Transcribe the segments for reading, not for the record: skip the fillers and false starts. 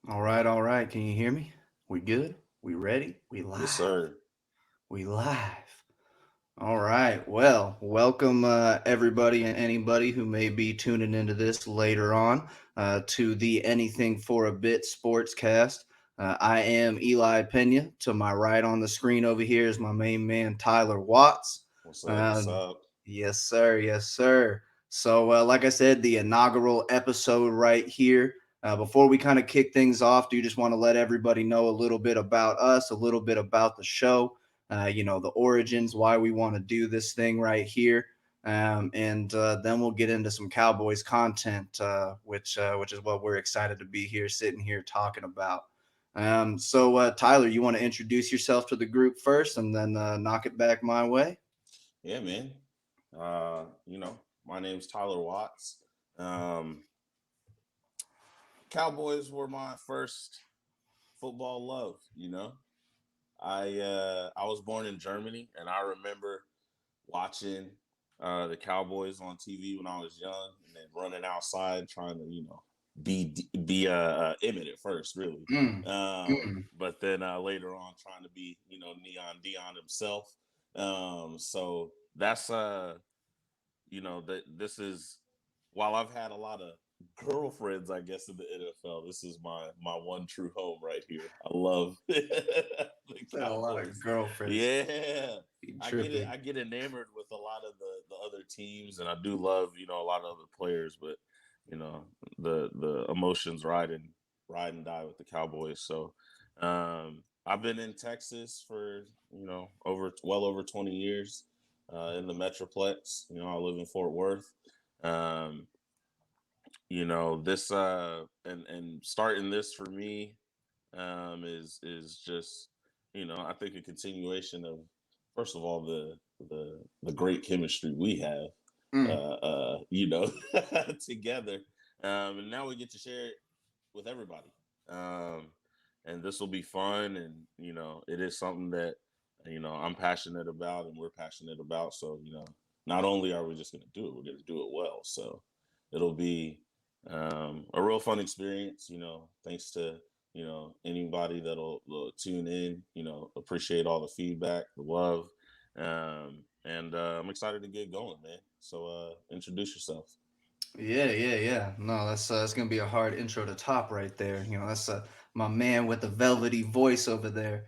All right, all right. Can you hear me? We good? We ready? We Yes, live. sir. We live. All right. Well, welcome everybody and anybody who may be tuning into this later on to the Anything for a Bit Sportscast. I am Eli Pena. To my right on the screen over here is my main man Tyler Watts. What's up? Uh, What's up? yes, sir. Yes, sir. So, like I said, the inaugural episode right here. Before we kind of kick things off, do you just want to let everybody know a little bit about us, a little bit about the show? The origins, why we want to do this thing right here. And then we'll get into some Cowboys content, which is what we're excited to be here, sitting here talking about. Tyler, you want to introduce yourself to the group first, and then knock it back my way? Yeah, man. My name's Tyler Watts. Um, Cowboys were my first football love. I was born in Germany, and I remember watching the Cowboys on TV when I was young, and then running outside trying to be Emmett at first, really. Mm, mm. But then later on trying to be Neon Dion himself. So that's that this is while I've had a lot of girlfriends, I guess, in the NFL, this is my one true home right here. I love the Said a lot of Cowboys. girlfriends. Yeah. Be I tripping. get enamored with a lot of the other teams, and I do love, a lot of other players, but you know, the emotions ride and die with the Cowboys. So I've been in Texas for, over 20 years in the Metroplex. I live in Fort Worth. Um, this and starting this for me is just, I think a continuation of, first of all, the great chemistry we have Mm. together. And now we get to share it with everybody. Um, and this will be fun, and it is something that I'm passionate about, and we're passionate about. So not only are we just going to do it, we're going to do it well. So it'll be a real fun experience. Thanks to anybody that'll tune in. Appreciate all the feedback, the love, and I'm excited to get going, man. So introduce yourself. Yeah. No, that's gonna be a hard intro to top right there. That's my man with the velvety voice over there,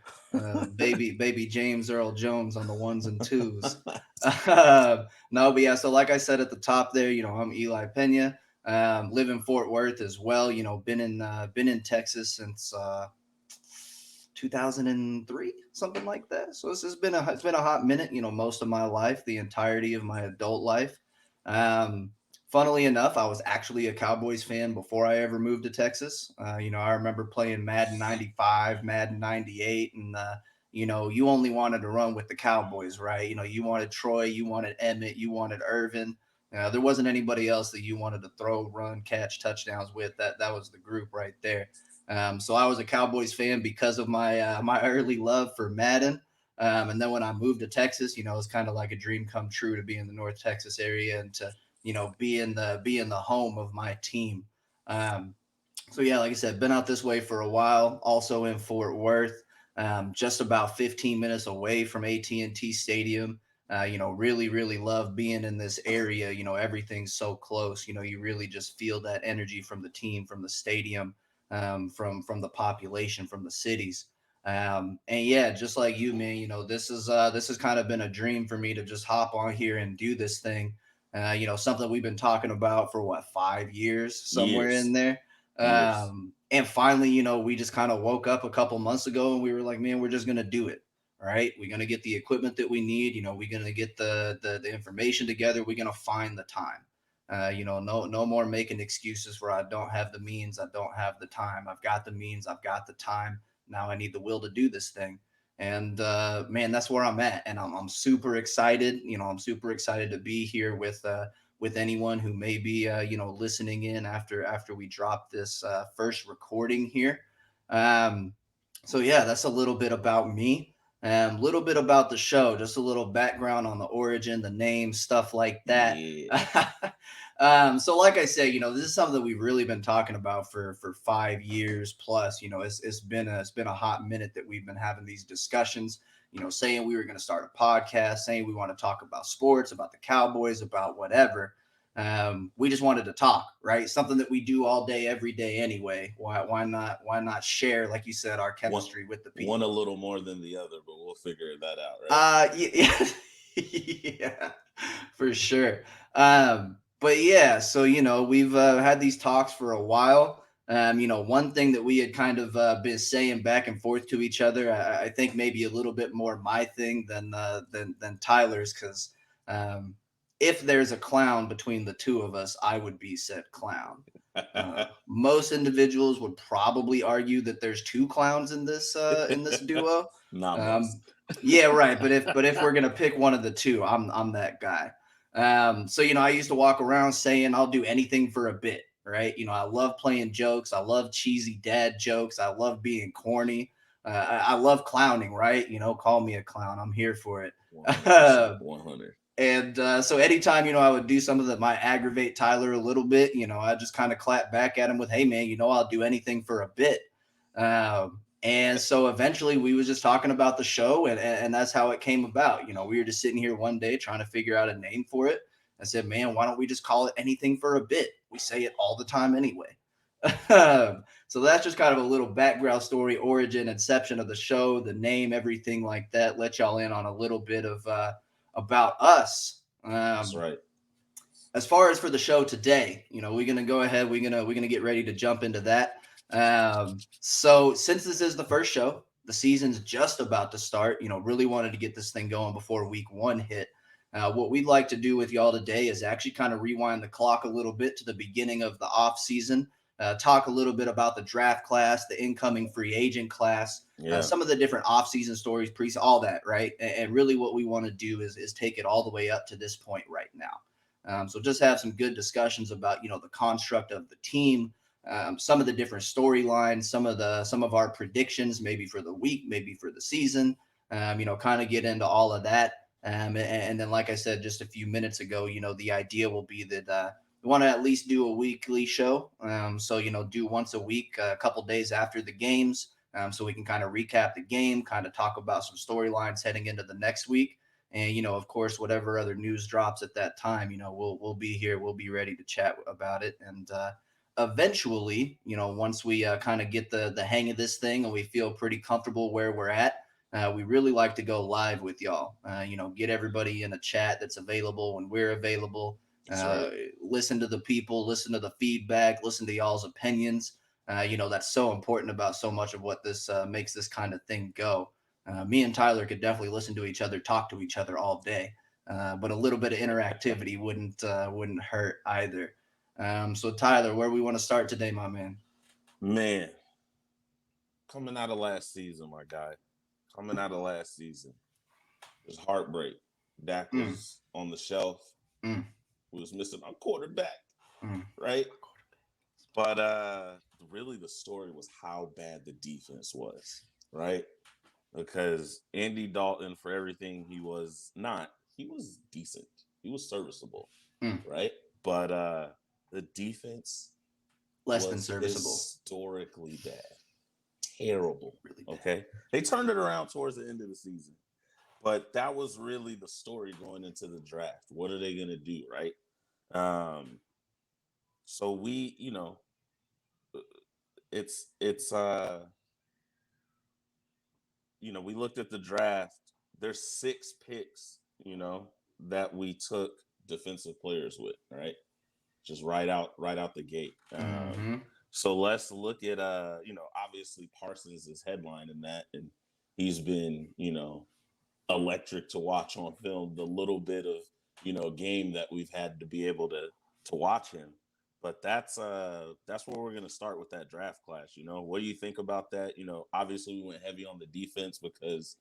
baby James Earl Jones on the ones and twos. No, but yeah. So like I said at the top there, I'm Eli Pena. Live in Fort Worth as well. Been in Texas since 2003, something like that. So it's been a hot minute. Most of my life, the entirety of my adult life. Um, Funnily enough, I was actually a Cowboys fan before I ever moved to Texas. I remember playing Madden 95, Madden 98, and you only wanted to run with the Cowboys, right? You wanted Troy, you wanted Emmett, you wanted Irvin. There wasn't anybody else that you wanted to throw, run, catch touchdowns with. That was the group right there. So I was a Cowboys fan because of my early love for Madden. And then when I moved to Texas, it was kind of like a dream come true to be in the North Texas area and to be in the home of my team. Um, so yeah, like I said, been out this way for a while. Also in Fort Worth, just about 15 minutes away from AT&T Stadium. Really love being in this area. Everything's so close. You really just feel that energy from the team, from the stadium, from the population, from the cities. And yeah, just like you, man. This has kind of been a dream for me to just hop on here and do this thing. Something we've been talking about for what, 5 years, somewhere in Years, there. years. And finally, we just kind of woke up a couple months ago and we were like, man, we're just gonna do it. All right, we're gonna get the equipment that we need. We're gonna get the information together. We're gonna find the time. No more making excuses for I don't have the means, I don't have the time. I've got the means, I've got the time. Now I need the will to do this thing. And man, that's where I'm at, and I'm super excited. I'm super excited to be here with anyone who may be listening in after we drop this first recording here. Um, so yeah, that's a little bit about me. A little bit about the show, just a little background on the origin, the name, stuff like that. Yeah. So like I said, this is something that we've really been talking about for 5 years plus. It's been a hot minute that we've been having these discussions. Saying we were going to start a podcast, saying we want to talk about sports, about the Cowboys, about whatever. We just wanted to talk, right? Something that we do all day, every day anyway. Why not? Why not share, like you said, our one chemistry with the one a people? little more than the other, but we'll figure that out, right? Yeah, yeah, for sure. But yeah, so we've had these talks for a while. One thing that we had kind of been saying back and forth to each other, I think maybe a little bit more my thing than Tyler's, because um, if there's a clown between the two of us, I would be said clown. Most individuals would probably argue that there's two clowns in this duo. Not Um, most. yeah, right. But if we're gonna pick one of the two, I'm that guy. So I used to walk around saying I'll do anything for a bit, right? I love playing jokes. I love cheesy dad jokes. I love being corny. I love clowning, right? Call me a clown. I'm here for it. 100%. 100. And so anytime, I would do something that might aggravate Tyler a little bit, I just kind of clap back at him with, hey, man, I'll do anything for a bit. And so eventually we was just talking about the show, and that's how it came about. We were just sitting here one day trying to figure out a name for it. I said, man, why don't we just call it anything for a bit? We say it all the time anyway. So that's just kind of a little background story, origin, inception of the show, the name, everything like that. Let y'all in on a little bit of about us. That's right. As far as for the show today, we're gonna go ahead. We're gonna get ready to jump into that. So since this is the first show, the season's just about to start. Really wanted to get this thing going before week one hit. What we'd like to do with y'all today is actually kind of rewind the clock a little bit to the beginning of the off season. Talk a little bit about the draft class, the incoming free agent class, Yeah, some of the different off-season stories, all that, right? And really, what we want to do is take it all the way up to this point right now. So just have some good discussions about the construct of the team, some of the different storylines, some of our predictions, maybe for the week, maybe for the season. Kind of get into all of that. And then, like I said just a few minutes ago, the idea will be that we want to at least do a weekly show. So do once a week, a couple days after the games, so we can kind of recap the game, kind of talk about some storylines heading into the next week. And of course, whatever other news drops at that time, we'll be here. We'll be ready to chat about it. And eventually, once we kind of get the hang of this thing and we feel pretty comfortable where we're at, we really like to go live with y'all. Get everybody in a chat that's available when we're available. that's right. Listen to the people, listen to the feedback, listen to y'all's opinions. That's so important about so much of what this makes this kind of thing go. Me and Tyler could definitely listen to each other, talk to each other all day, but a little bit of interactivity wouldn't hurt either. So Tyler, where we want to start today, my man? Man, coming out of last season, my guy. Coming out of last season. There's heartbreak. Dak Mm, was on the shelf. mm, We was missing our quarterback, mm. right? But really the story was how bad the defense was, right? Because Andy Dalton, for everything he was not, he was decent. He was serviceable, Mm. right? But the defense Less than was serviceable, historically bad. Terrible. really bad. Okay. They turned it around towards the end of the season. But that was really the story going into the draft. What are they gonna do, right? Um, so we, it's we looked at the draft. There's 6 picks, that we took defensive players with, right? Just right out the gate. Mm-hmm. So let's look at obviously Parsons is headlining that, and he's been, electric to watch on film. The little bit of game that we've had to be able to watch him. But that's where we're gonna start with that draft class. What do you think about that? Obviously we went heavy on the defense because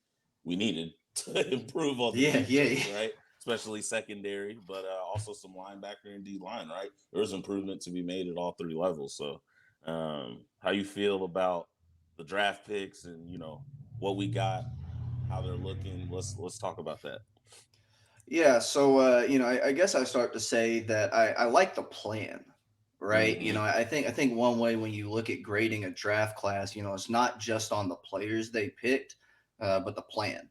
we needed to improve on the Yeah, yeah, defense, yeah. right? Especially secondary, but also some linebacker and D line, right? There's improvement to be made at all 3 levels. So, how you feel about the draft picks and what we got, how they're looking? Let's talk about that. Yeah, so I guess I start to say that I like the plan, right? Hmm. I think one way when you look at grading a draft class, it's not just on the players they picked, but the plan.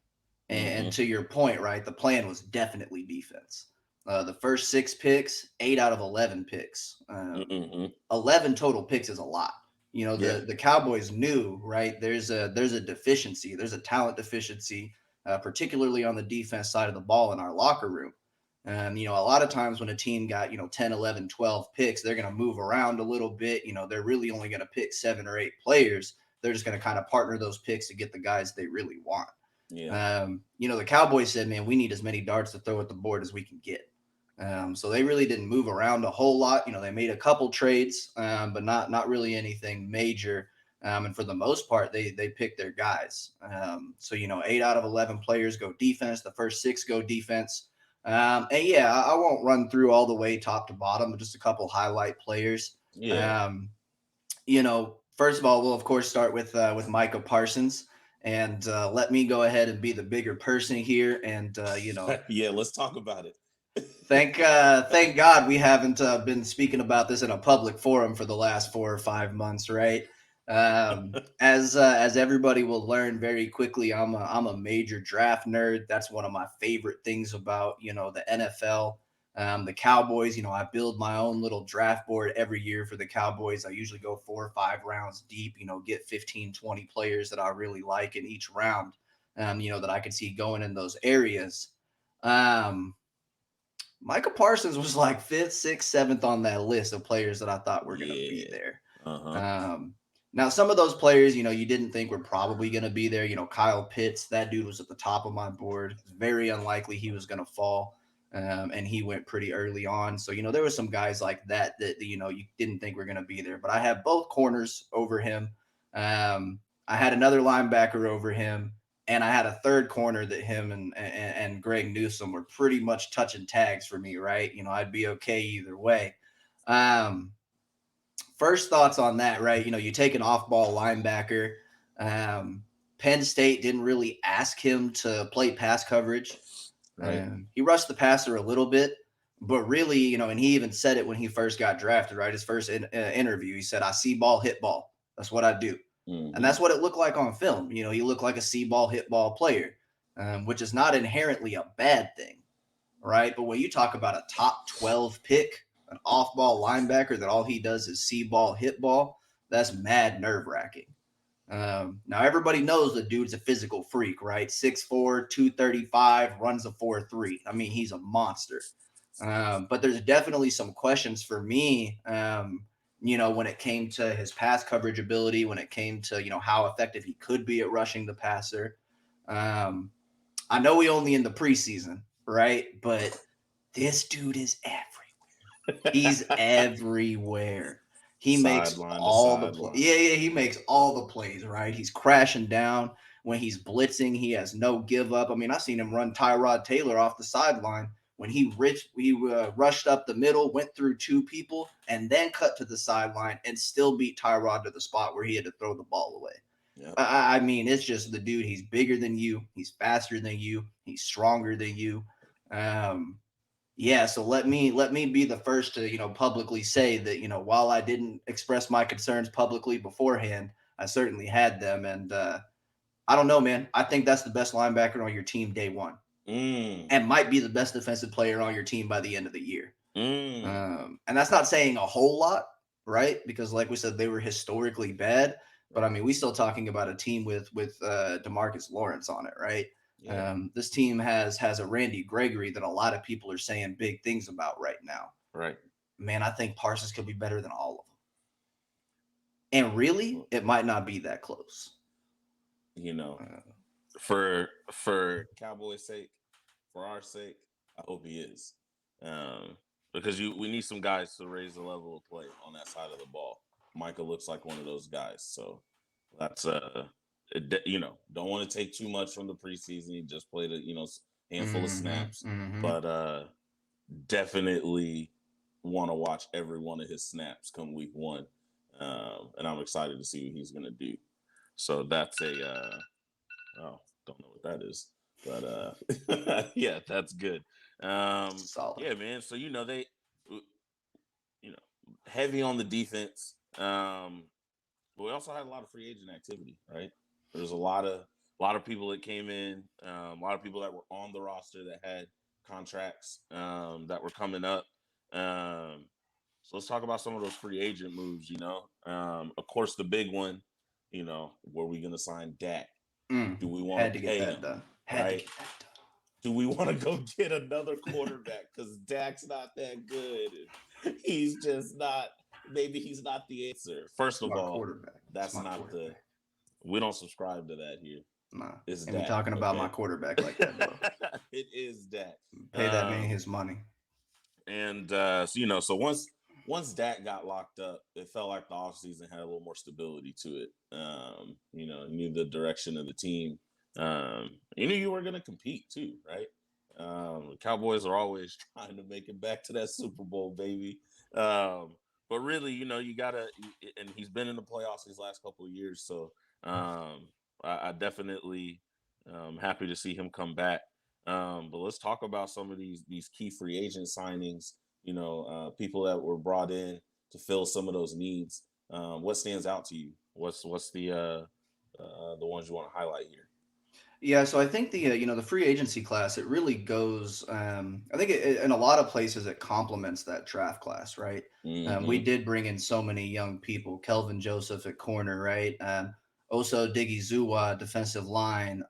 And Hmm. to your point, right, the plan was definitely defense. The first 6 picks, 8 out of 11 picks. Hmm. 11 total picks is a lot. Yeah. The Cowboys knew, right? There's a deficiency, there's a talent deficiency, particularly on the defense side of the ball in our locker room. A lot of times when a team got 10, 11, 12 picks, they're going to move around a little bit. They're really only going to pick 7 or 8 players. They're just going to kind of partner those picks to get the guys they really want. Yeah. The Cowboys said, man, we need as many darts to throw at the board as we can get. So they really didn't move around a whole lot. They made a couple trades, but not really anything major. And for the most part, they picked their guys. So 8 out of 11 players go defense. The first 6 go defense. And yeah, I won't run through all the way top to bottom, but just a couple highlight players. Yeah. Um, First of all, we'll of course start with Micah Parsons, and let me go ahead and be the bigger person here, and Yeah. Let's talk about it. thank God we haven't been speaking about this in a public forum for the last 4 or 5 months, right? As everybody will learn very quickly, I'm a major draft nerd. That's one of my favorite things about the NFL. The Cowboys, I build my own little draft board every year for the Cowboys. I usually go 4 or 5 rounds deep, get 15, 20 players that I really like in each round, that I could see going in those areas. Um, Micah Parsons was like fifth, sixth, seventh on that list of players that I thought were going to be Yeah. there. Uh-huh. Um, Now, some of those players, you didn't think were probably going to be there. Kyle Pitts, that dude was at the top of my board. It's very unlikely he was going to fall. And he went pretty early on. So, there were some guys like that you didn't think were going to be there. But I had both corners over him. I had another linebacker over him, and I had a third corner that him and Greg Newsome were pretty much touching tags for me, right? I'd be okay either way. Um, First thoughts on that, right? You take an off-ball linebacker. Um, Penn State didn't really ask him to play pass coverage. Right. He rushed the passer a little bit, but really, and he even said it when he first got drafted, right? His first interview, he said, "I see ball, hit ball. That's what I do." And Hmm. that's what it looked like on film. He looked like a see ball, hit ball player, which is not inherently a bad thing, right? But when you talk about a top 12 pick, an off ball linebacker that all he does is see ball, hit ball, that's mad nerve wracking. Now, everybody knows the dude's a physical freak, right? 6'4, 235, runs a 4.3. I mean, he's a monster. But there's definitely some questions for me, when it came to his pass coverage ability, when it came to, how effective he could be at rushing the passer. Um, I know we only in the preseason, right? But this dude is everywhere. He's everywhere. He makes Sideline to all the sideline. yeah, he makes all the plays, right? He's crashing down when he's blitzing. He has no give up. I mean, I seen him run Tyrod Taylor off the sideline when he rushed up the middle, went through 2 people, and then cut to the sideline and still beat Tyrod to the spot where he had to throw the ball away. Yep. I mean, it's just the dude. He's bigger than you. He's faster than you. He's stronger than you. Um, yeah, so let me be the first to publicly say that while I didn't express my concerns publicly beforehand, I certainly had them, and I don't know, man. I think that's the best linebacker on your team day one, Mm. and might be the best defensive player on your team by the end of the year. Mm. And that's not saying a whole lot, right? Because like we said, they were historically bad. But I Right. mean, we still talking about a team with Demarcus Lawrence on it, right? Yeah. This team has a Randy Gregory that a lot of people are saying big things about right now. Right. Man, I think Parsons could be better than all of them. And really, Well, it might not be that close. you know, Uh, for Cowboys' sake, for our sake, I hope he is. Um, because we need some guys to raise the level of play on that side of the ball. Michael looks like one of those guys. So that's don't want to take too much from the preseason. He just played a handful of mm-hmm, snaps, mm-hmm. but definitely want to watch every one of his snaps come week one. And I'm excited to see what he's gonna do. So that's a oh, don't know what that is. But yeah, that's good. Solid. Yeah, man. So they, you know, heavy on the defense. But we also had a lot of free agent activity, right? There's a lot of people that came in, a lot of people that were on the roster that had contracts that were coming up. Um, so let's talk about some of those free agent moves. Of course, the big one. Were we going to sign Dak? Do we want Had to to get pay that him? done. Had to Right? get that Do we want to go get another quarterback? Because Dak's not that good. He's just not. Maybe he's not the answer. First It's of my all, quarterback. It's that's my not the. quarterback. We don't subscribe to that here. Nah. It's Ain't be Dak. talking about my Okay. quarterback like that, bro. It is Dak. Pay that man Um, his money. and so once Dak got locked up, it felt like the offseason had a little more stability to it. Knew the direction of the team. You knew you were going to compete too, right? The Cowboys are always trying to make it back to that Super Bowl, baby. But really, you gotta, and he's been in the playoffs these last couple of years, so I definitely happy to see him come back. But let's talk about some of these key free agent signings. People that were brought in to fill some of those needs. What stands out to you? What's the ones you want to highlight here? Yeah, so I think the free agency class it really goes. I think in a lot of places it complements that draft class, right? We Mm-hmm. did bring in so many young people. Kelvin Joseph at corner, right? Oso Digizuwa defensive line.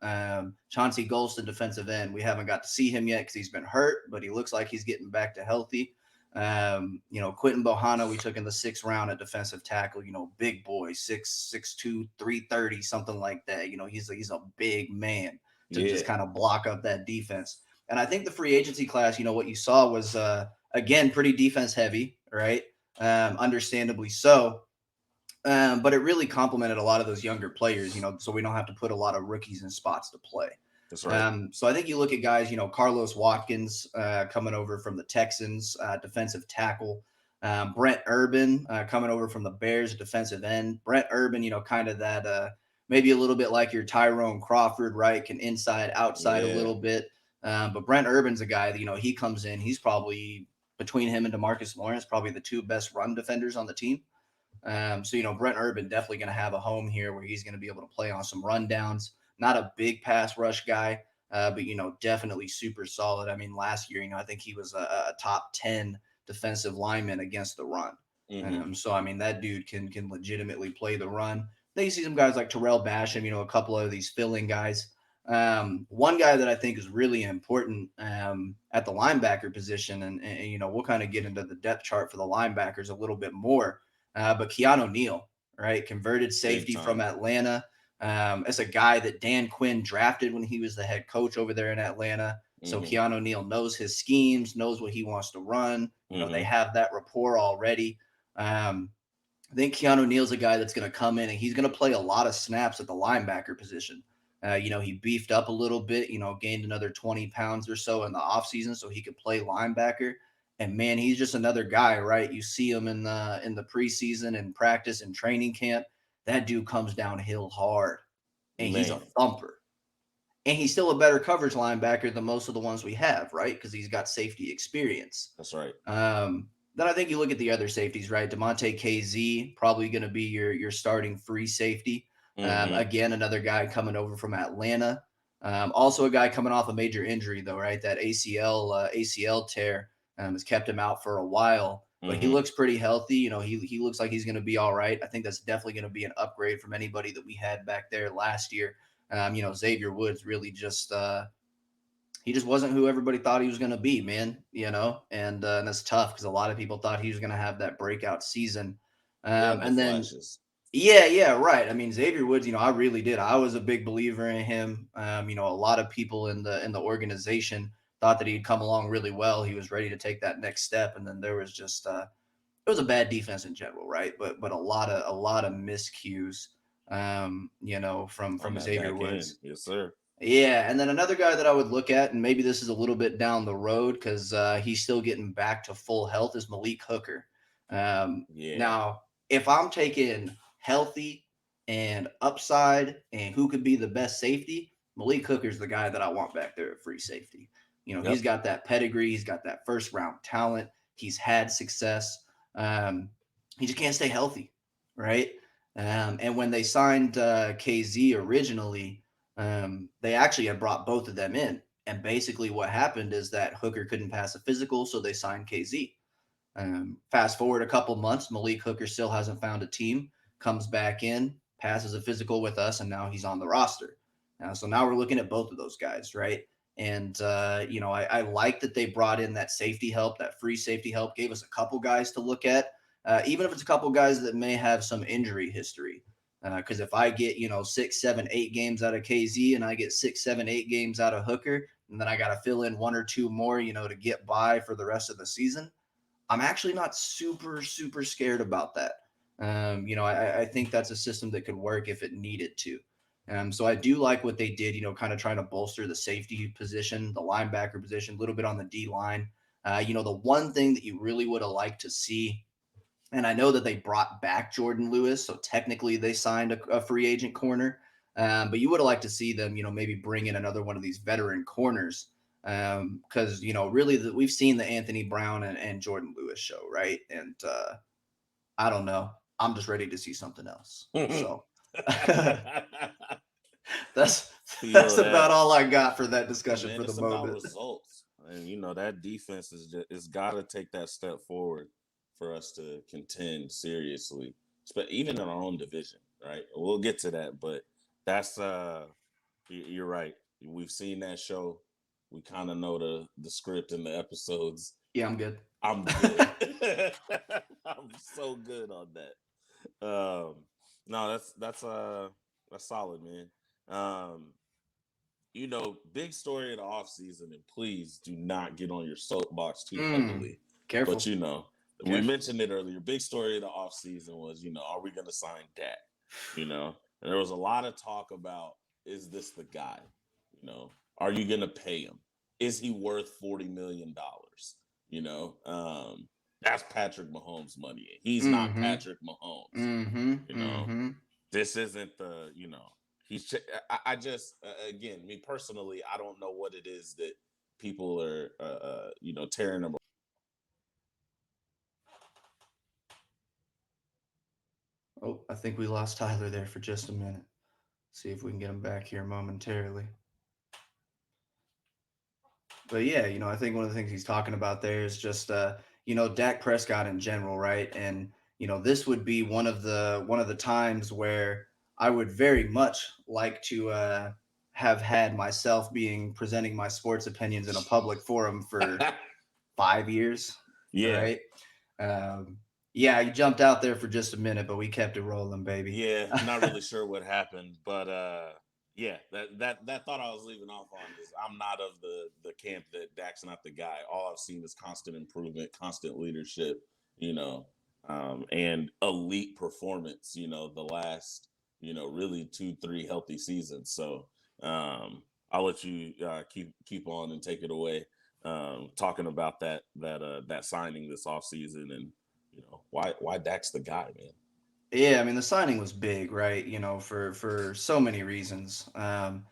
Chauncey Golston defensive end. We haven't got to see him yet because he's been hurt, but he looks like he's getting back to healthy. Quentin Bohanna, we took in the sixth round at defensive tackle. Big boy, 6'2", 330, something like that. He's a big man to just Yeah, kind of block up that defense. And I think the free agency class, what you saw was again pretty defense heavy, right? Understandably so. But it really complemented a lot of those younger players, so we don't have to put a lot of rookies in spots to play. that's right. So I think you look at guys, Carlos Watkins coming over from the Texans, defensive tackle. Brent Urban coming over from the Bears, defensive end. Brent Urban, kind of that maybe a little bit like your Tyrone Crawford, right? Can inside, outside a Yeah. little bit. But Brent Urban's a guy that, he comes in, he's probably between him and Demarcus Lawrence, probably the two best run defenders on the team. So Brent Urban definitely going to have a home here where he's going to be able to play on some rundowns. Not a big pass rush guy, but definitely super solid. I mean, last year, I think he was a top 10 defensive lineman against the run. Mm-hmm. So I mean, that dude can legitimately play the run. Then you see some guys like Terrell Basham, a couple of these filling guys. One guy that I think is really important at the linebacker position, and we'll kind of get into the depth chart for the linebackers a little bit more. But Keanu Neal, right, converted Big safety from time. Atlanta. As a guy that Dan Quinn drafted when he was the head coach over there in Atlanta. So Mm-hmm. Keanu Neal knows his schemes, knows what he wants to run. They Mm-hmm. have that rapport already. Um, I think Keanu Neal's a guy that's going to come in and he's going to play a lot of snaps at the linebacker position. He beefed up a little bit, gained another 20 pounds or so in the offseason so he could play linebacker. And man, he's just another guy, right? You see him in the preseason and practice and training camp. That dude comes downhill hard and he's a Man, thumper. And he's still a better coverage linebacker than most of the ones we have, right? Because he's got safety experience. that's right. Then I think you look at the other safeties, right? Demonte KZ, probably going to be your starting free safety. Mm-hmm. Again, another guy coming over from Atlanta. Also a guy coming off a major injury, though, right? That ACL tear has kept him out for a while, but he Mm-hmm. looks pretty healthy. He looks like he's going to be all right. I think that's definitely going to be an upgrade from anybody that we had back there last year. Xavier Woods really just he just wasn't who everybody thought he was going to be, man. And that's tough because a lot of people thought he was going to have that breakout season. He had the And then, flashes. yeah, right. I mean, Xavier Woods, I really did. I was a big believer in him. A lot of people in the organization thought that he'd come along really well. He was ready to take that next step, and then there was just it was a bad defense in general, right? But a lot of miscues, On from that Xavier back end. Woods. Yes, sir. Yeah, and then another guy that I would look at, and maybe this is a little bit down the road because he's still getting back to full health, is Malik Hooker. Yeah. Now, if I'm taking healthy and upside and who could be the best safety, Malik Hooker's the guy that I want back there at free safety. He's Yep. got that pedigree. He's got that first round talent. He's had success. Um, he just can't stay healthy, right? And when they signed KZ originally, they actually had brought both of them in. And basically, what happened is that Hooker couldn't pass a physical, so they signed KZ. Fast forward a couple months, Malik Hooker still hasn't found a team, comes back in, passes a physical with us, and now he's on the roster. So now we're looking at both of those guys, right? And, I like that they brought in that safety help, that free safety help, gave us a couple guys to look at, even if it's a couple guys that may have some injury history. Because if I get, 6, 7, 8 games out of KZ and I get 6, 7, 8 games out of Hooker, and then I got to fill in one or two more, to get by for the rest of the season, I'm actually not super, super scared about that. I think that's a system that could work if it needed to. So I do like what they did, kind of trying to bolster the safety position, the linebacker position, a little bit on the D line. The one thing that you really would have liked to see, and I know that they brought back Jordan Lewis, so technically they signed a free agent corner. But you would have liked to see them, maybe bring in another one of these veteran corners, because really we've seen the Anthony Brown and Jordan Lewis show, right? And I don't know, I'm just ready to see something else. So that's Feel that's about that. all I got for that Hey discussion man, for the it's about moment. results, and that defense is just it's got to take that step forward for us to contend seriously, but even in our own division, right? We'll get to that, but that's you're right. We've seen that show. We kind of know the script and the episodes. Yeah, I'm good. I'm good. I'm so good on that. No, that's solid, man. Um, big story in the off season, and please do not get on your soapbox too heavily. But Careful, we careful. mentioned it earlier. Big story of the off season was, are we going to sign Dak? And there was a lot of talk about, is this the guy? Are you going to pay him? Is he worth $40 million? That's Patrick Mahomes' money. He's not Mm-hmm. Patrick Mahomes. Mm-hmm. You know, Mm-hmm. this isn't he's I just again, me personally, I don't know what it is that people are tearing him. Oh, I think we lost Tyler there for just a minute. See if we can get him back here momentarily. But yeah, I think one of the things he's talking about there is just Dak Prescott in general, right? And this would be one of the times where I would very much like to have had myself being presenting my sports opinions in a public forum for 5 years. All Yeah, right. Um, yeah, you jumped out there for just a minute, but we kept it rolling, baby. yeah, not really sure what happened, but yeah, that thought I was leaving off on is I'm not of the camp that Dak's not the guy. All I've seen is constant improvement, constant leadership, you know, and elite performance. The last really 2 3 healthy seasons. So I'll let you keep on and take it away, talking about that signing this offseason and why Dak's the guy, man. Yeah, I mean the signing was big, right? For so many reasons. And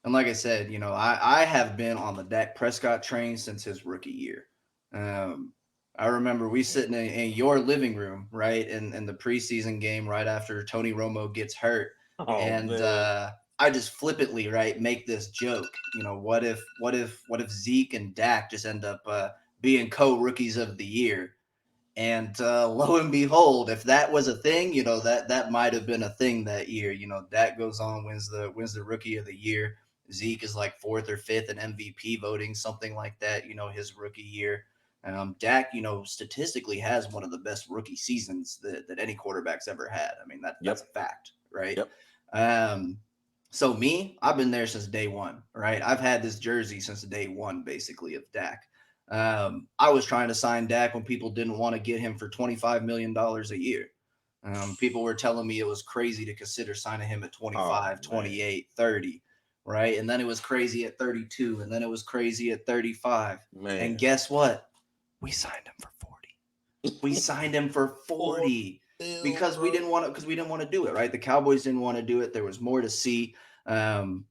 like I said, I have been on the Dak Prescott train since his rookie year. Um, I remember we sitting in your living room, right, in the preseason game right after Tony Romo gets hurt, Oh and man. I just flippantly, right, make this joke. What if Zeke and Dak just end up being co-rookies of the year? And lo and behold, if that was a thing, that might have been a thing that year. Dak goes on, wins the rookie of the year. Zeke is like fourth or fifth in MVP voting, something like that. His rookie year. Dak, statistically has one of the best rookie seasons that any quarterback's ever had. I mean, that's a Yep. fact, right? Yep. Um, so me, I've been there since day one, right? I've had this jersey since day one, basically, of Dak. I was trying to sign Dak when people didn't want to get him for $25 million a year. People were telling me it was crazy to consider signing him at Oh 25, man. 28, 30, right? And then it was crazy at 32, and then it was crazy at 35. And Man. guess what? We signed him for 40. We signed him for For 40 real, because we bro. didn't want to do it, right? The Cowboys didn't want to do it. There was more to see. Um,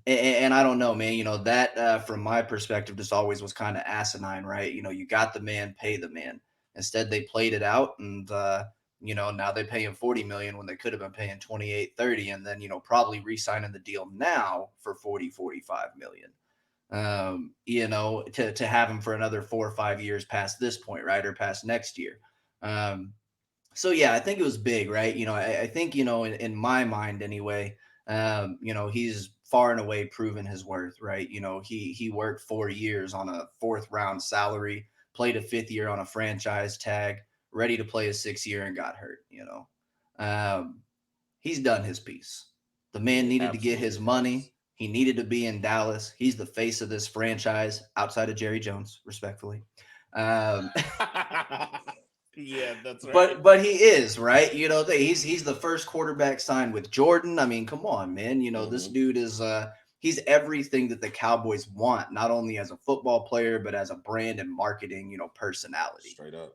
And I don't know, man. That from my perspective, just always was kind of asinine, right? You got the man, pay the man. Instead, they played it out, and now they pay him 40 million when they could have been paying 28, 30, and then probably re-signing the deal now for 40, 45 million. To have him for another 4 or 5 years past this point, right, or past next year. Um, so yeah, I think it was big, right? I think in my mind anyway, he's far and away proven his worth, right? He worked 4 years on a fourth round salary, played a fifth year on a franchise tag, ready to play a sixth year and got hurt. Um, he's done his piece. The man He needed to get his absolutely has. money. He needed to be in Dallas. He's the face of this franchise outside of Jerry Jones, respectfully. Um, Yeah, that's right. but he is right. He's the first quarterback signed with Jordan. I mean, come on, man. This Hmm. dude is he's everything that the Cowboys want, not only as a football player but as a brand and marketing personality. Straight up.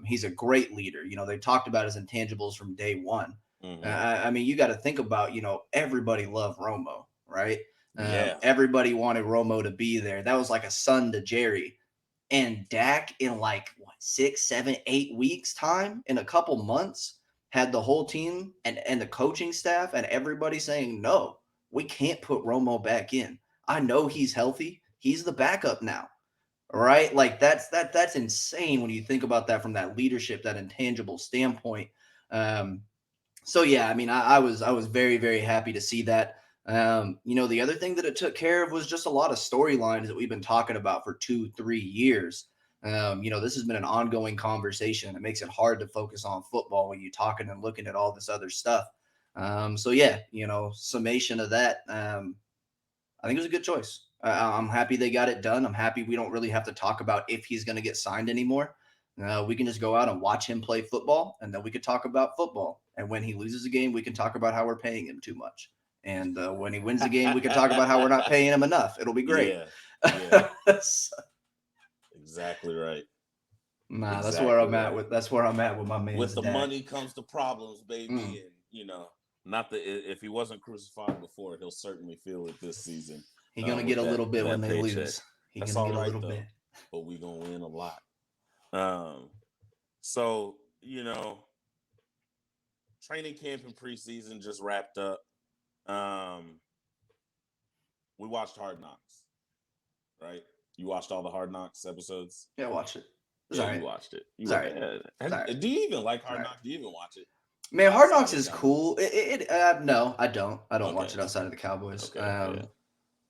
He's a great leader. They talked about his intangibles from day one. Hmm. I mean, you got to think about everybody loved Romo, right? Yeah. Everybody wanted Romo to be there. That was like a son to Jerry. And Dak, in like what, 6, 7, 8 weeks time, in a couple months, had the whole team and the coaching staff and everybody saying, no, we can't put Romo back in. I know he's healthy. He's the backup now. Right? Like that's insane when you think about that from that leadership, that intangible standpoint. Um, so yeah, I mean, I was very, very happy to see that. The other thing that it took care of was just a lot of storylines that we've been talking about for 2, 3 years. This has been an ongoing conversation. It makes it hard to focus on football when you're talking and looking at all this other stuff. So yeah, summation of that. I think it was a good choice. I'm happy they got it done. I'm happy we don't really have to talk about if he's going to get signed anymore. We can just go out and watch him play football, and then we could talk about football. And when he loses a game, we can talk about how we're paying him too much. And when he wins a game, we can talk about how we're not paying him enough. It'll be great. Yeah. Yeah. So, Exactly right. nah, Exactly right. that's where I'm at with my With man's the Dak. money comes the problems, Mm, baby. And not that if he wasn't crucified before, he'll certainly feel it this season he gonna get with a that little bit when they paycheck. lose. He That's gonna all get a right little bit. though, but we gonna win a lot. Um, so training camp and preseason just wrapped up. Um, we watched Hard Knocks, right? You watched all the Hard Knocks episodes. Yeah, watch it. It's Yeah, all you right. watched it. It's all right. It's all right. Do you even like It's all Hard right. Knocks? Do you even watch it Man, Hard outside Knocks of the is Cowboys? cool. No, I don't. I don't watch Okay. it outside of the Cowboys. Okay. Yeah.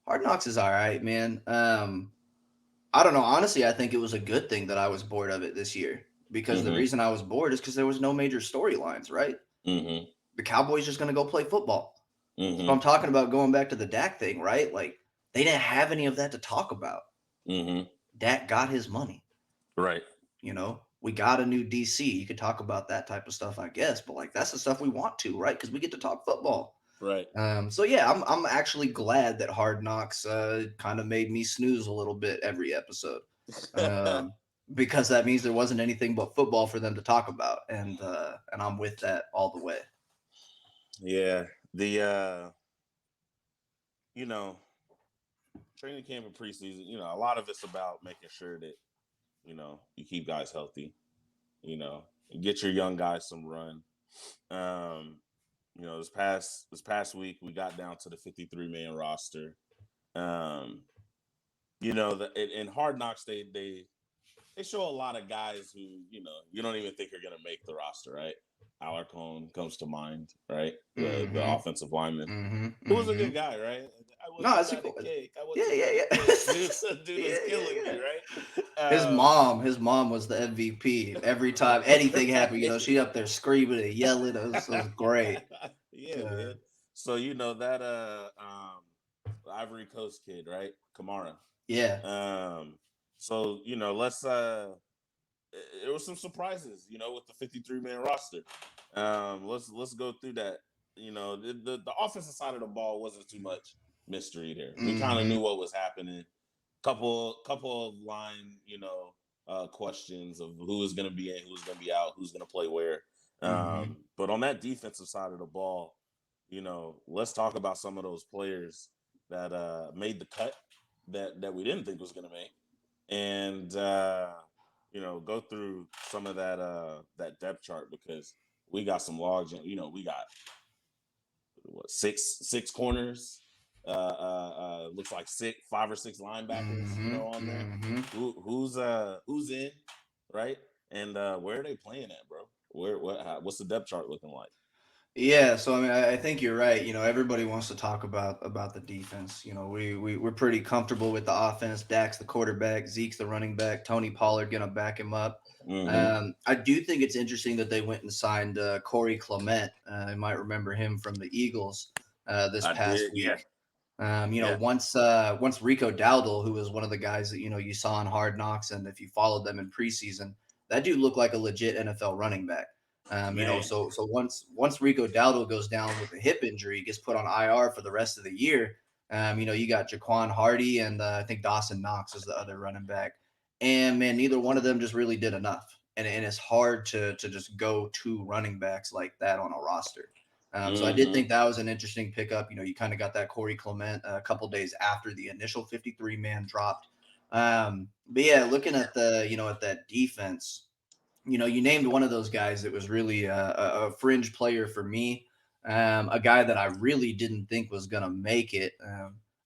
Hard Knocks is all right, man. I don't know. Honestly, I think it was a good thing that I was bored of it this year because the Mm-hmm. reason I was bored is because there was no major storylines, right? Mm-hmm. The Cowboys just going to go play football. So Mm-hmm. I'm talking about going back to the Dak thing, right? Like they didn't have any of that to talk about. Mm-hmm. Dak got his money. Right. We got a new DC. You could talk about that type of stuff, I guess, but like that's the stuff we want to, right? Because we get to talk football. Right. So yeah, I'm actually glad that Hard Knocks kind of made me snooze a little bit every episode, um, because that means there wasn't anything but football for them to talk about, and I'm with that all the way. Yeah. The you know, training camp and preseason, a lot of it's about making sure that, you keep guys healthy, and get your young guys some run. Um, this past week we got down to the 53-man roster. Um, in Hard Knocks they show a lot of guys who you don't even think are gonna make the roster, right? Alarcon comes to mind, right? The Mm-hmm. offensive lineman, Mm-hmm. who was a Mm-hmm. good guy, right? I No, wasn't that's a patty cool. cake. I Yeah, wasn't yeah, patty yeah. cake. Dude was Yeah, yeah, killing me, yeah. His right? mom was the MVP. Every time anything happened, Right. she up there screaming and yelling. It was great. Yeah, Uh, man. So that Ivory Coast kid, right? Kamara. yeah. Um, so let's there were some surprises, with the 53-man roster. Let's go through that. The offensive side of the ball wasn't too much mystery there. We kind of Mm-hmm. knew what was happening. Couple of line, questions of who is going to be in, who's going to be out, who's going to play where. Mm-hmm. But on that defensive side of the ball, let's talk about some of those players that made the cut that we didn't think was going to make, and go through some of that depth chart because we got some logs. We got what, six corners. Looks like five or six linebackers. Mm-hmm. On there. Mm-hmm. Who's in, right? And where are they playing at, bro? What's the depth chart looking like? Yeah, so I mean, I think you're right. Everybody wants to talk about the defense. We're pretty comfortable with the offense. Dak's the quarterback, Zeke's the running back, Tony Pollard gonna back him up. Mm-hmm. I do think it's interesting that they went and signed Corey Clement. You might remember him from the Eagles this I past did, yeah, week. yeah, Once Rico Dowdle, who was one of the guys that you saw in Hard Knocks, and if you followed them in preseason, that dude looked like a legit NFL running back. man, So once Rico Dowdle goes down with a hip injury, gets put on IR for the rest of the year. You got Jaquan Hardy and I think Dawson Knox is the other running back. And man, neither one of them just really did enough. And it's hard to just go two running backs like that on a roster. So I did mm-hmm. think that was an interesting pickup. You kind of got that Corey Clement a couple days after the initial 53 man dropped. But yeah, looking at at that defense, you named one of those guys that was really a fringe player for me, a guy that I really didn't think was going to make it.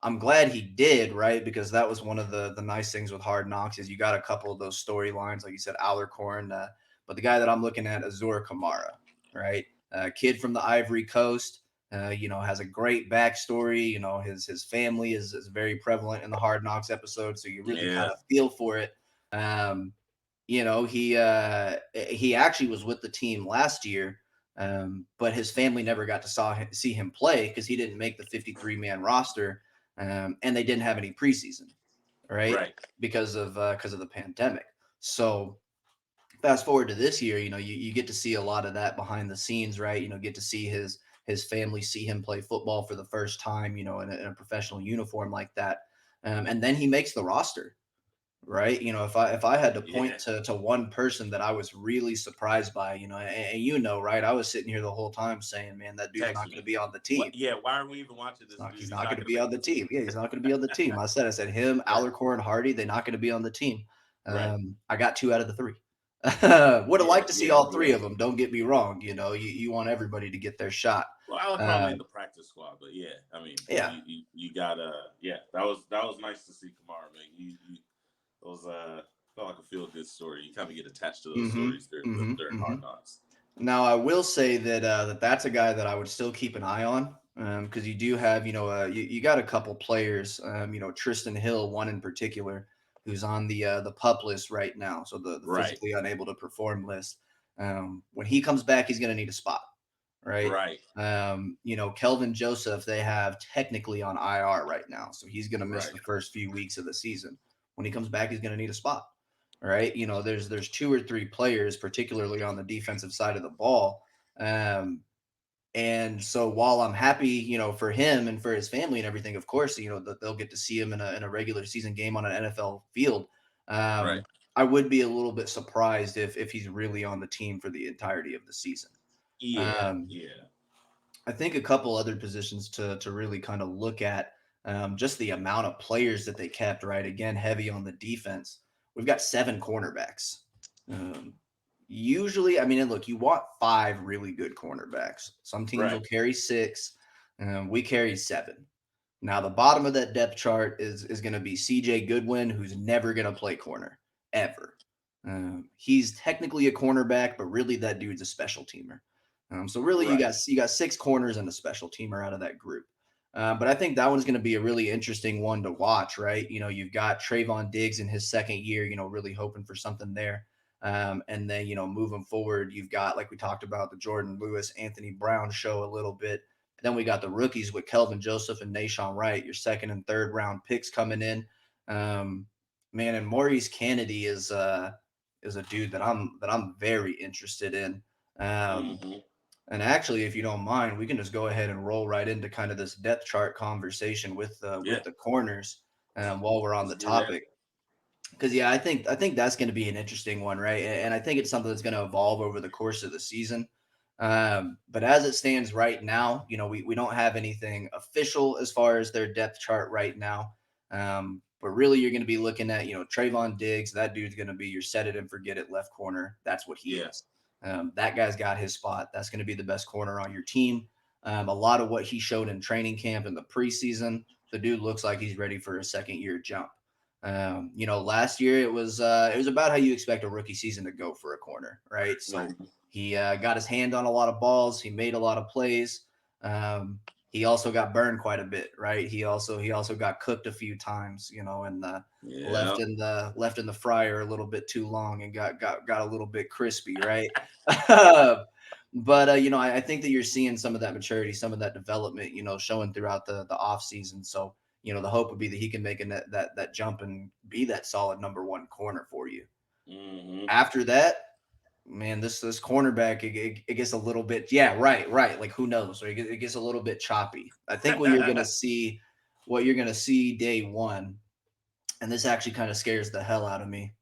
I'm glad he did, right? Because that was one of the nice things with Hard Knocks is you got a couple of those storylines, like you said, Alarcorn. But the guy that I'm looking at, Azur Kamara, right? Kid from the Ivory Coast. Has a great backstory. His family is very prevalent in the Hard Knocks episode, so you really kind Yeah, of feel for it. Um, he actually was with the team last year, but his family never got to see him play because he didn't make the 53 man roster, and they didn't have any preseason, right? right. Because of the pandemic. So fast forward to this year, you get to see a lot of that behind the scenes, right? Get to see his family see him play football for the first time, in a professional uniform like that, and then he makes the roster, right? If I had to Yeah, point to one person that I was really surprised by, and right, I was sitting here the whole time saying, man, that dude's not texting going to me. be on the What? team. Yeah, why are we even watching He's this not, dude? he's He's not not going to going to be make on the the team. team. Yeah, he's not going to be on the team. I said him, Right, Alarcor, and Hardy, they're not going to be on the team. right. I got two out of the three. Would have Yeah, liked to see yeah, all three yeah. of them. Don't get me wrong. You want everybody to get their shot. Well, Alacron Uh, made the practice squad, but yeah, I mean, yeah. you gotta, yeah, that was nice to see Kamara, man. It was felt like a feel good story. You kind of get attached to those Mm-hmm. stories Mm-hmm. during Mm-hmm. Hard Knocks. Now, I will say that's a guy that I would still keep an eye on because you do have you got a couple players, Tristan Hill, one in particular, who's on the pup list right now, so the Right, physically unable to perform list. When he comes back, he's going to need a spot, right? right, Kelvin Joseph, they have technically on IR right now, so he's going to miss right. the first few weeks of the season. When he comes back, he's going to need a spot, right? There's two or three players, particularly on the defensive side of the ball. Um, and so while I'm happy, for him and for his family and everything, of course, that they'll get to see him in a regular season game on an NFL field. Right. I would be a little bit surprised if he's really on the team for the entirety of the season. Yeah, Um, yeah. I think a couple other positions to really kind of look at, just the amount of players that they kept. Right, again, heavy on the defense. We've got seven cornerbacks. Um, Usually, I mean, and look, you want five really good cornerbacks. Some teams Right, will carry six. We carry seven. Now, the bottom of that depth chart is going to be C.J. Goodwin, who's never going to play corner ever. He's technically a cornerback, but really that dude's a special teamer. So really, you right. got you got six corners and a special teamer out of that group. But I think that one's going to be a really interesting one to watch, right? You've got Trayvon Diggs in his second year, really hoping for something there. And then, moving forward, you've got, like we talked about, the Jordan Lewis, Anthony Brown show a little bit. Then we got the rookies with Kelvin Joseph and Nashawn Wright, your second and third round picks coming in. Um, Man, and Maurice Kennedy is a dude that I'm very interested in. Um, Mm-hmm. and actually, if you don't mind, we can just go ahead and roll right into kind of this depth chart conversation with the Yeah, corners, while we're on let's the get at topic. it. Because yeah, I think that's going to be an interesting one, right? And I think it's something that's going to evolve over the course of the season. But as it stands right now, we don't have anything official as far as their depth chart right now. But really, you're going to be looking at, Trayvon Diggs. That dude's going to be your set it and forget it left corner. That's what he Yeah. is. That guy's got his spot. That's going to be the best corner on your team. A lot of what he showed in training camp in the preseason, the dude looks like he's ready for a second year jump. Last year it was about how you expect a rookie season to go for a corner, right? So Mhm. he got his hand on a lot of balls. He made a lot of plays. Um, he also got burned quite a bit, right? He also got cooked a few times, and left Yeah. in the fryer a little bit too long and got a little bit crispy, right? But I think that you're seeing some of that maturity, some of that development, showing throughout the off season. So the hope would be that he can make that jump and be that solid number one corner for you. Hmm. After that, man, this cornerback it gets a little bit, yeah, right. Like who knows? Right? It gets a little bit choppy. I think what you're gonna see day one, and this actually kind of scares the hell out of me,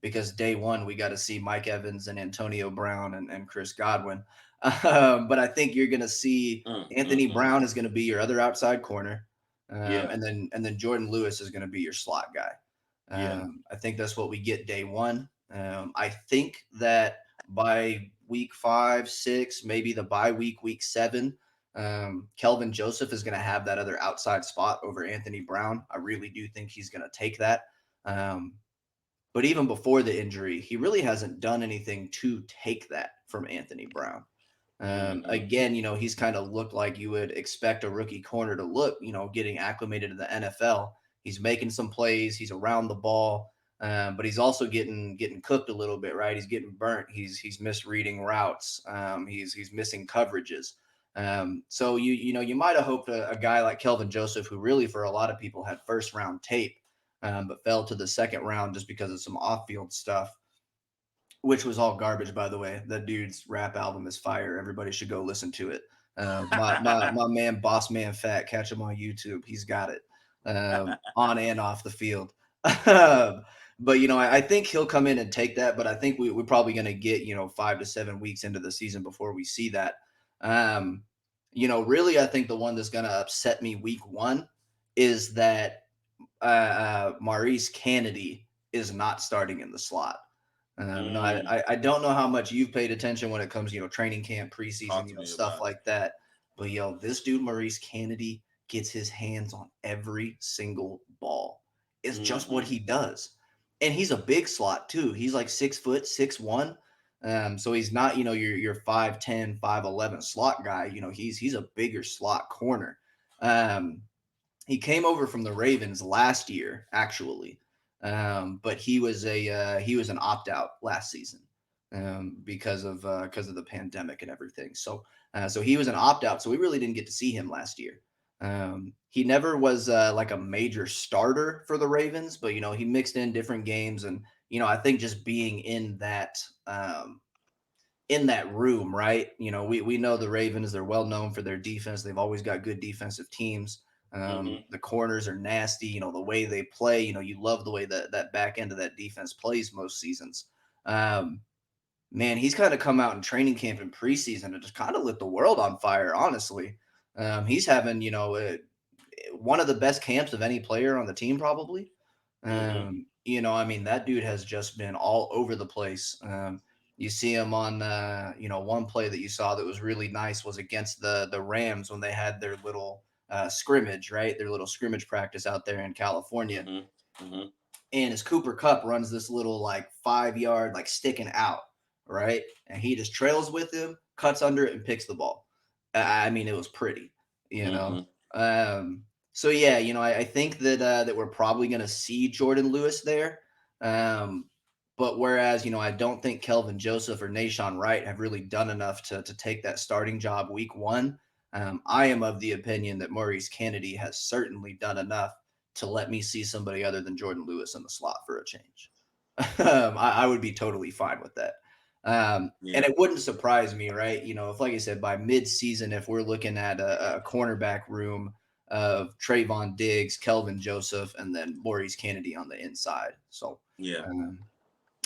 because day one we got to see Mike Evans and Antonio Brown and Chris Godwin. But I think you're going to see Anthony Mm. Brown is going to be your other outside corner, Yeah. and then Jordan Lewis is going to be your slot guy. Yeah. I think that's what we get day one. I think that by week 5, 6, maybe the bye week 7, Kelvin Joseph is going to have that other outside spot over Anthony Brown. I really do think he's going to take that. Um, but even before the injury, he really hasn't done anything to take that from Anthony Brown. Hmm. Again, he's kind of looked like you would expect a rookie corner to look, getting acclimated to the NFL. He's making some plays, he's around the ball, but he's also getting cooked a little bit, right? He's getting burnt. He's misreading routes. He's missing coverages. So you might have hoped a guy like Kelvin Joseph, who really for a lot of people had first round tape, but fell to the second round just because of some off field stuff, which was all garbage, by the way. That dude's rap album is fire. Everybody should go listen to it. My man, Boss Man Fat, catch him on YouTube. He's got it, on and off the field. But I think he'll come in and take that. But I think we're probably going to get 5 to 7 weeks into the season before we see that. Um, really, I think the one that's going to upset me week one is that Maurice Kennedy is not starting in the slot. No, Mm. I don't know how much you've paid attention when it comes, training camp, preseason, Talk to me stuff about it. like that. But this dude Maurice Kennedy gets his hands on every single ball. It's just what Hmm. he does, and he's a big slot too. He's like 6 foot, 6'1". So he's not, your 5'10", 5'11" slot guy. He's a bigger slot corner. Um, he came over from the Ravens last year, actually, but he was an opt out last season, because of the pandemic and everything. So he was an opt out. So we really didn't get to see him last year. He never was like a major starter for the Ravens, but he mixed in different games, and I think just being in that room, right? We know the Ravens, they're well known for their defense. They've always got good defensive teams. Hmm. The corners are nasty, the way they play, you love the way that back end of that defense plays most seasons. Um, Man, he's kind of come out in training camp and preseason and just kind of lit the world on fire, honestly. He's having, one of the best camps of any player on the team, probably. Hmm. I mean, that dude has just been all over the place. You see him on, one play that you saw that was really nice was against the Rams when they had their little scrimmage, right? Their little scrimmage practice out there in California, Hmm. Hmm. and his Cooper Cup runs this little like 5 yard like sticking out, right? And he just trails with him, cuts under it, and picks the ball. I mean, it was pretty, you know. Hmm. So yeah, I think that we're probably going to see Jordan Lewis there. Um, but whereas I don't think Kelvin Joseph or Nashawn Wright have really done enough to take that starting job week one. I am of the opinion that Maurice Kennedy has certainly done enough to let me see somebody other than Jordan Lewis in the slot for a change. I would be totally fine with that. And Yeah. it wouldn't surprise me, right? If, like I said, by mid-season, if we're looking at a cornerback room of Trayvon Diggs, Kelvin Joseph, and then Maurice Kennedy on the inside. So, Yeah. um,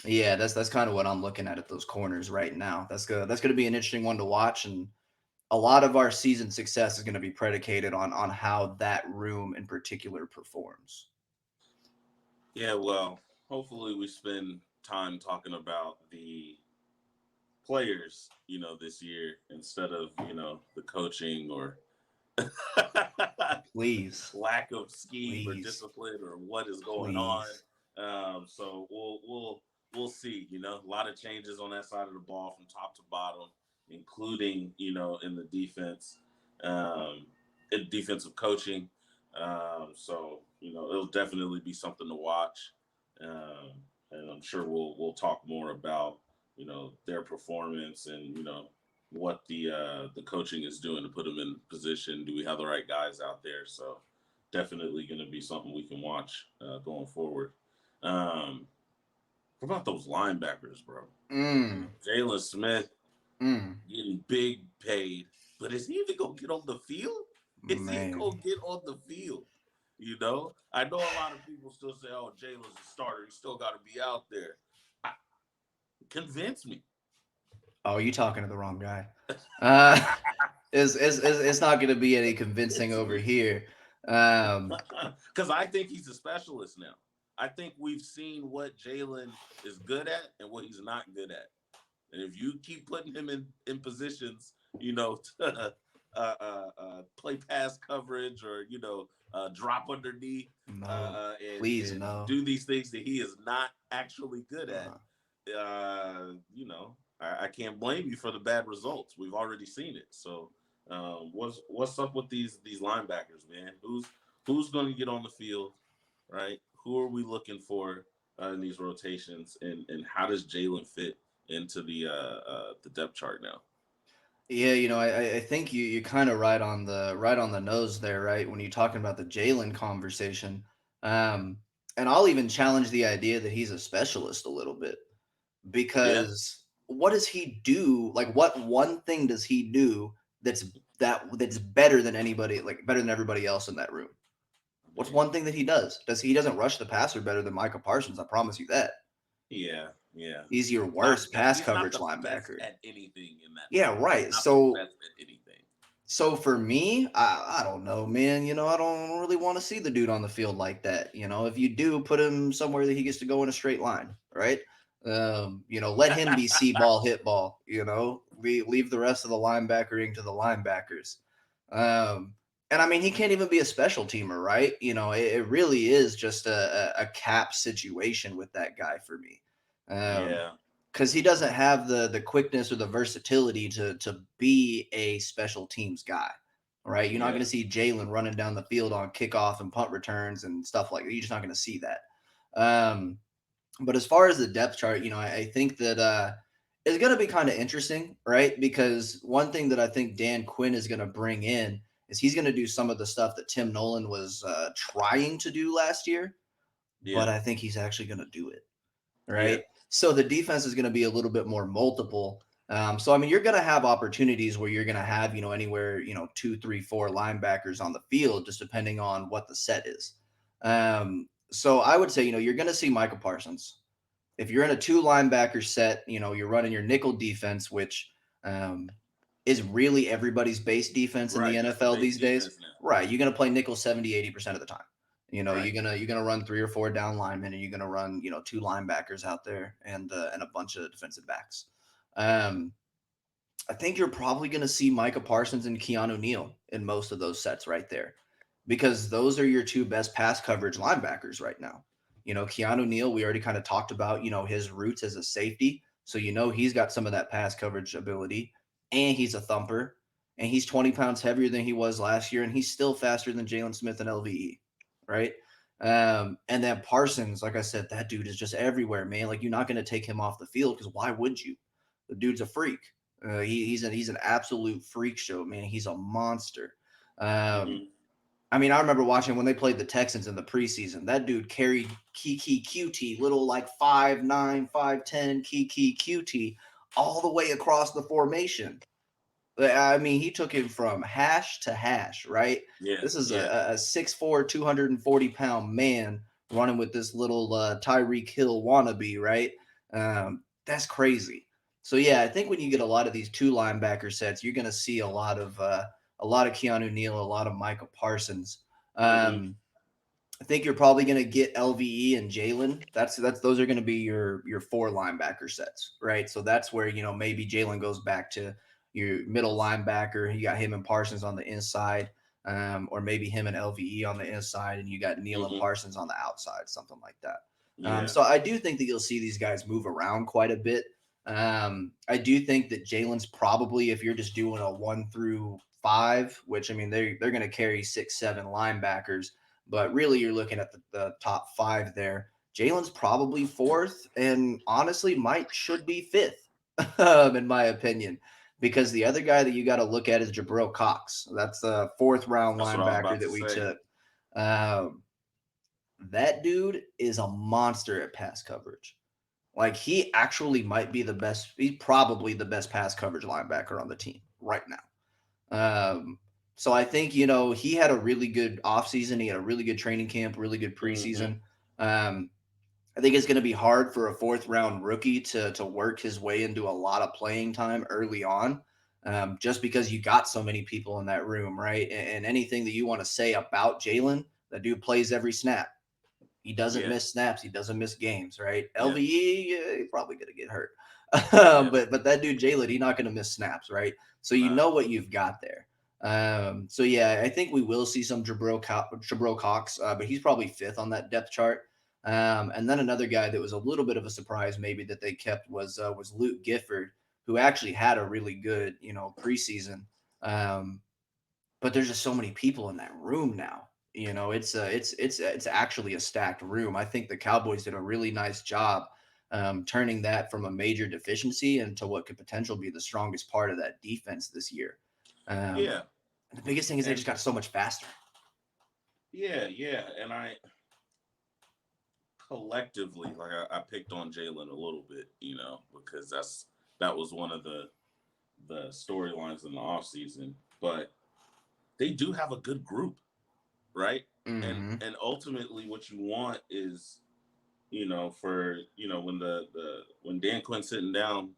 Yeah, that's kind of what I'm looking at those corners right now. That's gonna be an interesting one to watch, and a lot of our season success is going to be predicated on how that room in particular performs. Yeah, well, hopefully we spend time talking about the players, this year instead of, the coaching or Please, lack of scheme or please, discipline or what is going on. please. So we'll see. A lot of changes on that side of the ball from top to bottom, including in the defense, um, in defensive coaching. So it'll definitely be something to watch, and I'm sure we'll talk more about their performance and what the coaching is doing to put them in position. Do we have the right guys out there? So definitely going to be something we can watch going forward. Um, what about those linebackers, bro? Mm, Jalen Smith mm, getting big paid, but is he even gonna get on the field? Is he man. gonna get on the field? I know a lot of people still say, "Oh, Jalen's a starter. He still got to be out there." I, convince me. Oh, you talking to the wrong guy. Uh, it's not going to be any convincing Convince over me. here. Um, Because I think he's a specialist now. I think we've seen what Jalen is good at and what he's not good at. And if you keep putting him in positions, to play pass coverage or drop underneath no, please and no. do these things that he is not actually good at, Uh, I can't blame you for the bad results. We've already seen it. So, what's up with these linebackers, man? Who's going to get on the field, right? Who are we looking for in these rotations, and how does Jalen fit into the depth chart now? yeah, I think you kind of right on the nose there, right? When you're talking about the Jalen conversation, um, and I'll even challenge the idea that he's a specialist a little bit. Yeah, Because what does he do? Like, what one thing does he do that's that's better than anybody, like better than everybody else in that room? I What's mean, one thing that he does? He doesn't rush the passer better than Micah Parsons? I promise you that. yeah, yeah. He's your Not worst pass he's not coverage the best linebacker. at anything in that Yeah, position. right. Not the So best at anything. for me, I don't know, man. I don't really want to see the dude on the field like that. If you do, put him somewhere that he gets to go in a straight line, right? Let him be see ball, hit ball. Leave the rest of the linebacking to the linebackers. Um, and I mean, he can't even be a special teamer, right? It really is just a cap situation with that guy for me. Um, Yeah, because he doesn't have the quickness or the versatility to be a special teams guy. Right? You're not going yeah, to see Jalen running down the field on kickoff and punt returns and stuff like that. You're just not going to see that. Um, but as far as the depth chart, I think that it's going to be kind of interesting, right? Because one thing that I think Dan Quinn is going to bring in is he's going to do some of the stuff that Tim Nolan was trying to do last year, but yeah, I think he's actually going to do it, yeah, right? So the defense is going to be a little bit more multiple. So I mean, you're going to have opportunities where you're going to have anywhere two, three, four linebackers on the field, just depending on what the set is. So I would say you're going to see Michael Parsons if you're in a two linebacker set. You're running your nickel defense, which um, is really everybody's base defense in the right. That's the NFL base these days. defense now. Right, you're going to play nickel 70-80% of the time. Right. You're gonna run three or four down linemen, and you're gonna run two linebackers out there and a bunch of defensive backs. Um, I think you're probably going to see Micah Parsons and Keanu Neal in most of those sets right there, because those are your two best pass coverage linebackers right now. Keanu Neal, we already kind of talked about, his roots as a safety. So, he's got some of that pass coverage ability, and he's a thumper, and he's 20 pounds heavier than he was last year, and he's still faster than Jalen Smith and LVE, right? And then Parsons, like I said, that dude is just everywhere, man. Like, you're not going to take him off the field because why would you? The dude's a freak. He's an absolute freak show, man. He's a monster. Um, Hmm. I mean, I remember watching when they played the Texans in the preseason. That dude carried Kiki QT, little like 5'9", 5'10", Kiki QT, all the way across the formation. I mean, he took him from hash to hash, right? Yeah, This is yeah, a 6'4", 240-pound man running with this little Tyreek Hill wannabe, right? That's crazy. So yeah, I think when you get a lot of these two linebacker sets, you're going to see a lot of Keanu Neal, a lot of Michael Parsons. Mm-hmm. I think you're probably going to get LVE and Jalen. That's those are going to be your four linebacker sets, right? So that's where maybe Jalen goes back to your middle linebacker. You got him and Parsons on the inside, or maybe him and LVE on the inside, and you got Neal and Mm-hmm. Parsons on the outside, something like that. Yeah. So I do think that you'll see these guys move around quite a bit. I do think that Jalen's probably, if you're just doing a 1 through 5, which I mean they're going to carry 6, 7 linebackers, but really you're looking at the top 5 there. Jalen's probably fourth, and honestly should be fifth, in my opinion, because the other guy that you got to look at is Jabril Cox. That's the fourth round That's what I was linebacker about to that we say. took. Um, that dude is a monster at pass coverage. Like he actually might be the best. He's probably the best pass coverage linebacker on the team right now. So I think he had a really good offseason. He had a really good training camp, really good Mm-hmm. preseason. Um, I think it's going to be hard for a fourth round rookie to work his way into a lot of playing time early on, just because you got so many people in that room, right? And anything that you want to say about Jalen, that dude plays every snap. He doesn't Yeah. miss snaps. He doesn't miss games, right? Yeah. LVE, yeah, he's probably gonna get hurt, Yeah. but that dude Jalen, he's not gonna miss snaps, right? So you Nah. know what you've got there. So yeah, I think we will see some Jabril Cox, but he's probably fifth on that depth chart. And then another guy that was a little bit of a surprise, maybe that they kept was Luke Gifford, who actually had a really good preseason. Um, but there's just so many people in that room now. It's actually a stacked room. I think the Cowboys did a really nice job turning that from a major deficiency into what could potentially be the strongest part of that defense this year. Um, Yeah. the biggest thing is they And just got so much faster. yeah, yeah. And I collectively, like I picked on Jalen a little bit, because that was one of the storylines in the offseason. But they do have a good group, right? Mm-hmm. And ultimately what you want is, for when when Dan Quinn's sitting down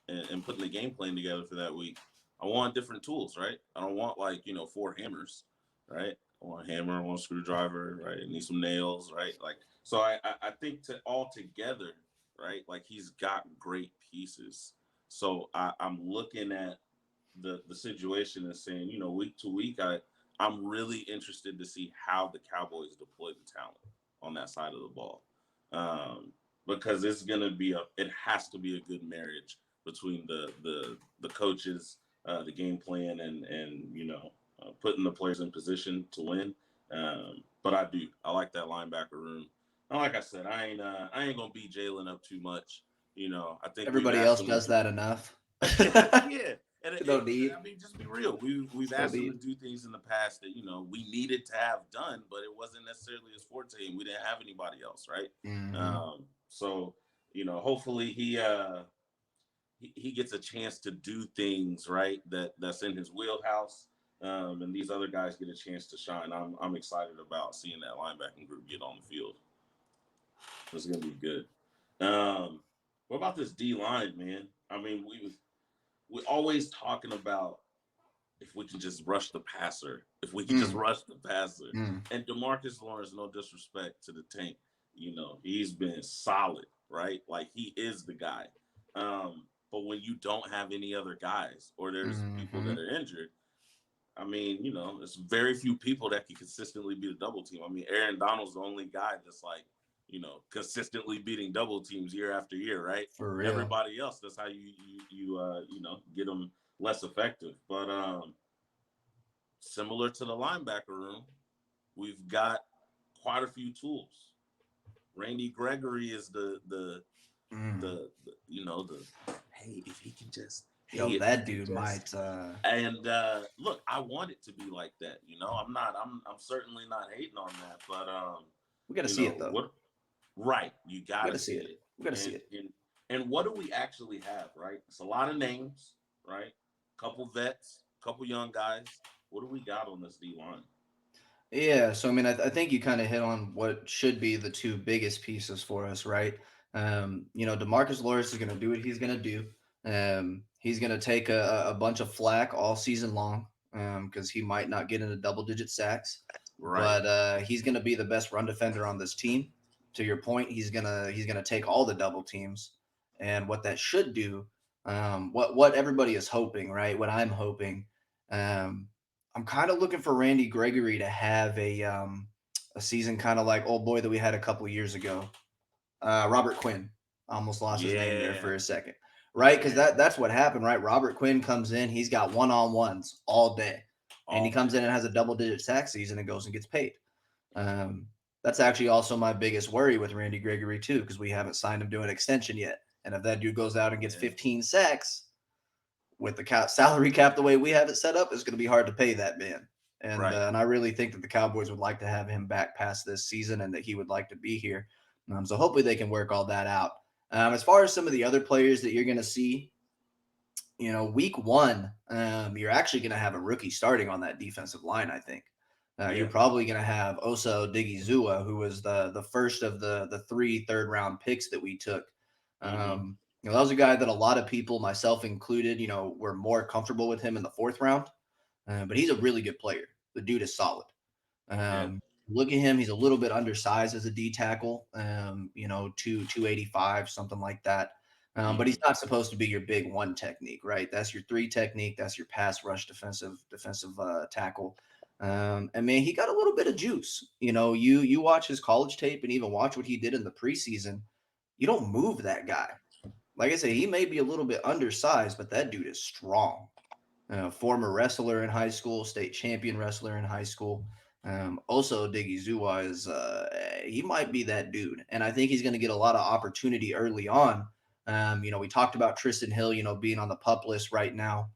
and putting the game plan together for that week, I want different tools, right? I don't want like, four hammers, right? I want a hammer, I want a screwdriver, right? I need some nails, right? Like, so I think to all together, right? Like he's got great pieces. So I'm looking at the situation and saying, week to week, I'm really interested to see how the Cowboys deploy the talent on that side of the ball. Um, because it has to be a good marriage between the coaches, the game plan, and putting the players in position to win. But I like that linebacker room. And like I said, I ain't gonna beat Jalen up too much. I think we've Everybody asked else him to does do. that enough. Yeah, and No need. I mean, just be real. We've No asked him to need. do things in the past that we needed to have done, but it wasn't necessarily his forte, and we didn't have anybody else, right? Mm-hmm. So hopefully he gets a chance to do things right that's in his wheelhouse, and these other guys get a chance to shine. I'm excited about seeing that linebacking group get on the field. It's gonna be good. What about this D line, man? I mean, we always talking about if we can just rush the passer, if we can just Mm, rush the passer. mm, And Demarcus Lawrence, no disrespect to the tank, he's been solid, right? Like he is the guy. But when you don't have any other guys or there's people mm-hmm. that are injured, I mean, there's very few people that can consistently beat a double team. I mean, Aaron Donald's the only guy that's like, consistently beating double teams year after year, right? For real. Everybody else, that's how get them less effective. But similar to the linebacker room, we've got quite a few tools. Randy Gregory is Mm. the hey if he can just hey Yo, if he that can dude just might. and look, I want it to be like that. I'm certainly not hating on that, but We got to see it though. what right, you We got gotta to see see it. it. We got to see And it. what do we actually have, right? It's a lot of names, right? Couple vets, couple young guys. What do we got on this D line? Yeah. So I mean, I think you kind of hit on what should be the two biggest pieces for us, right? Demarcus Lawrence is going to do what he's going to do. He's going to take a bunch of flack all season long because he might not get into double digit sacks, Right. but he's going to be the best run defender on this team. To your point, he's gonna take all the double teams, and what that should do, what everybody is hoping, right? What I'm hoping, um, I'm kind of looking for Randy Gregory to have a season kind of like old boy that we had a couple years ago, Robert Quinn. I almost lost his name there Yeah. for a second, right? Because Yeah. that's what happened, right? Robert Quinn comes in, he's got one on ones all day, and he All comes day. in and has a double digit sack season and goes and gets paid. Um, that's actually also my biggest worry with Randy Gregory too, because we haven't signed him to an extension yet. And if that dude goes out and gets Yeah. 15 sacks with the salary cap the way we have it set up, it's going to be hard to pay that man. Right. And I really think that the Cowboys would like to have him back past this season, and that he would like to be here. So hopefully they can work all that out. As far as some of the other players that you're going to see, week one, you're actually going to have a rookie starting on that defensive line. I think you're Yeah. probably going to have Osa Odigizua, who was the first of the three third round picks that we took. Mm-hmm. That was a guy that a lot of people, myself included, were more comfortable with him in the fourth round. But he's a really good player. The dude is solid. Yeah. Look at him; he's a little bit undersized as a D tackle. 285, something like that. But Mm-hmm. he's not supposed to be your big one technique, right? That's your three technique. That's your pass rush defensive tackle. And man, he got a little bit of juice. You watch his college tape and even watch what he did in the preseason. You don't move that guy. Like I say, he may be a little bit undersized, but that dude is strong. Former wrestler in high school, state champion wrestler in high school. Also, Diggy is he might be that dude, and I think he's going to get a lot of opportunity early on. We talked about Tristan Hill, being on the pup list right now.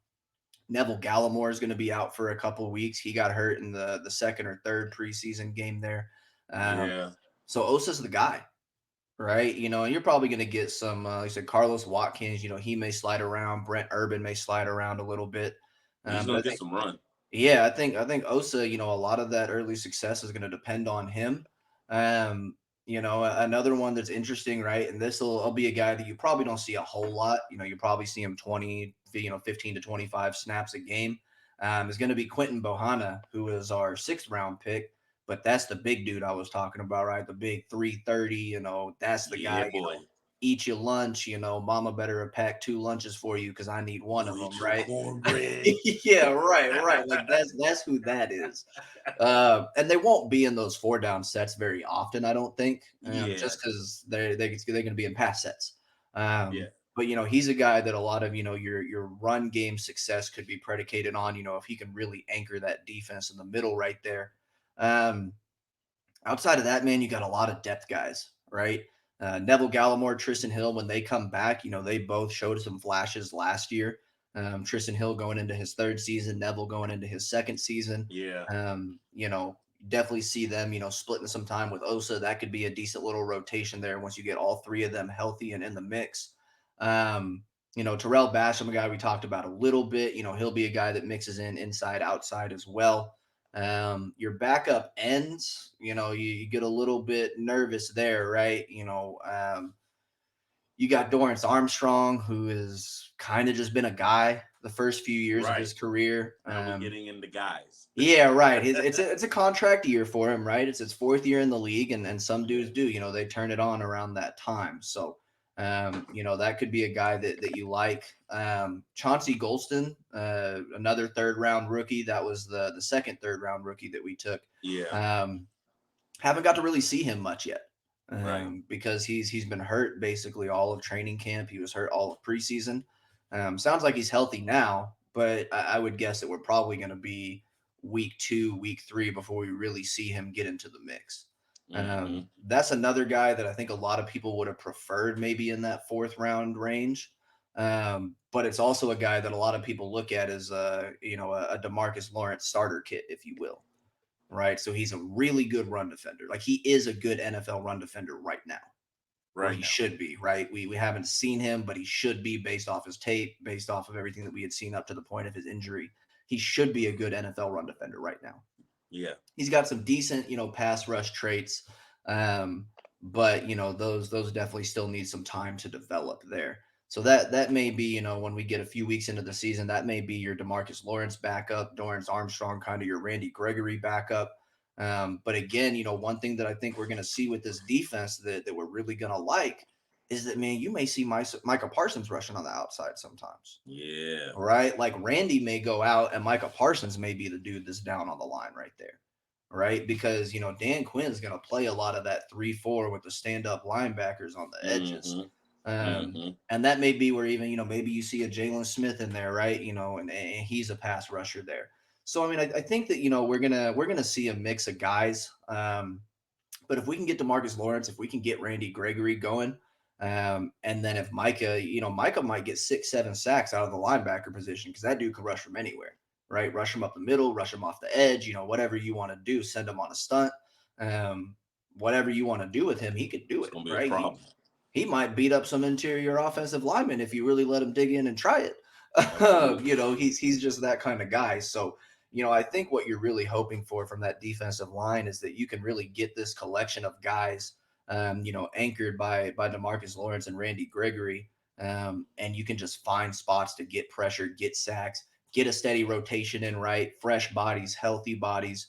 Neville Gallimore is going to be out for a couple weeks. He got hurt in the second or third preseason game there. Um, Yeah. so Osa's the guy, right? And you're probably going to get some, like I said, Carlos Watkins. He may slide around. Brent Urban may slide around a little bit. He's But gonna I get think some run. yeah, I think Osa, a lot of that early success is going to depend on him. Um, Another one that's interesting, right? And this will be a guy that you probably don't see a whole lot. You probably see him 20, 15 to 25 snaps a game. Is going to be Quentin Bohanna, who is our sixth round pick. But that's the big dude I was talking about, right? The big 330. That's the Yeah, guy. boy. Eat your lunch. Mama better have packed two lunches for you because I need one Go of them, eat your right? cornbread. Yeah, right. Like that's who that is. And they won't be in those four down sets very often, I don't think, Yeah. just because they're going to be in pass sets. Yeah. But he's a guy that a lot of your run game success could be predicated on. If he can really anchor that defense in the middle right there. Um, Outside of that, man, you got a lot of depth guys, right? Neville Gallimore, Tristan Hill, when they come back, they both showed some flashes last year. Tristan Hill going into his third season, Neville going into his second season. Yeah. Definitely see them, splitting some time with Osa. That could be a decent little rotation there once you get all three of them healthy and in the mix. Terrell Basham, a guy we talked about a little bit, he'll be a guy that mixes in inside, outside as well. Your backup ends, you get a little bit nervous there, right? You got Dorrance Armstrong, who has kind of just been a guy the first few years of Right. his career. Now we getting into guys. Yeah, right. It's a contract year for him, right? It's his fourth year in the league, and some dudes Yeah. do, they turn it on around that time. So, that could be a guy that you like. Chauncey Golston, another third round rookie. That was the second third round rookie that we took. Yeah. Um, haven't got to really see him much yet, Right. because he's been hurt basically all of training camp. He was hurt all of preseason. Sounds like he's healthy now, but I would guess that we're probably going to be week 2, week 3 before we really see him get into the mix. Mm-hmm. That's another guy that I think a lot of people would have preferred maybe in that fourth round range. But it's also a guy that a lot of people look at as a Demarcus Lawrence starter kit, if you will, right? So he's a really good run defender. Like he is a good NFL run defender right now, or Right he now. should be, right? We haven't seen him, but he should be based off his tape, based off of everything that we had seen up to the point of his injury. He should be a good NFL run defender right now. Yeah. He's got some decent, pass rush traits. Um, but those definitely still need some time to develop there. So that may be, when we get a few weeks into the season, that may be your Demarcus Lawrence backup, Dorrance Armstrong, kind of your Randy Gregory backup. But again, one thing that I think we're going to see with this defense that we're really going to like is that, man, you may see Micah Parsons rushing on the outside sometimes. Yeah. Right? Like Randy may go out and Micah Parsons may be the dude that's down on the line right there. Right? Because, Dan Quinn's going to play a lot of that 3-4 with the stand up linebackers on the edges. Mm-hmm. Mm-hmm. And that may be where even, maybe you see a Jalen Smith in there, right? And he's a pass rusher there. So, I mean, I think that, we're gonna see a mix of guys. But if we can get DeMarcus Lawrence, if we can get Randy Gregory going, and then if Micah might get 6-7 sacks out of the linebacker position because that dude can rush from anywhere, right? Rush him up the middle, rush him off the edge, whatever you want to do, send him on a stunt, um, whatever you want to do with him, he could do It's it, gonna be a right? He problem. he might beat up some interior offensive linemen if you really let him dig in and try it. Absolutely. He's just that kind of guy. So, I think what you're really hoping for from that defensive line is that you can really get this collection of guys, anchored by Demarcus Lawrence and Randy Gregory, and you can just find spots to get pressure, get sacks, get a steady rotation in, right, fresh bodies, healthy bodies.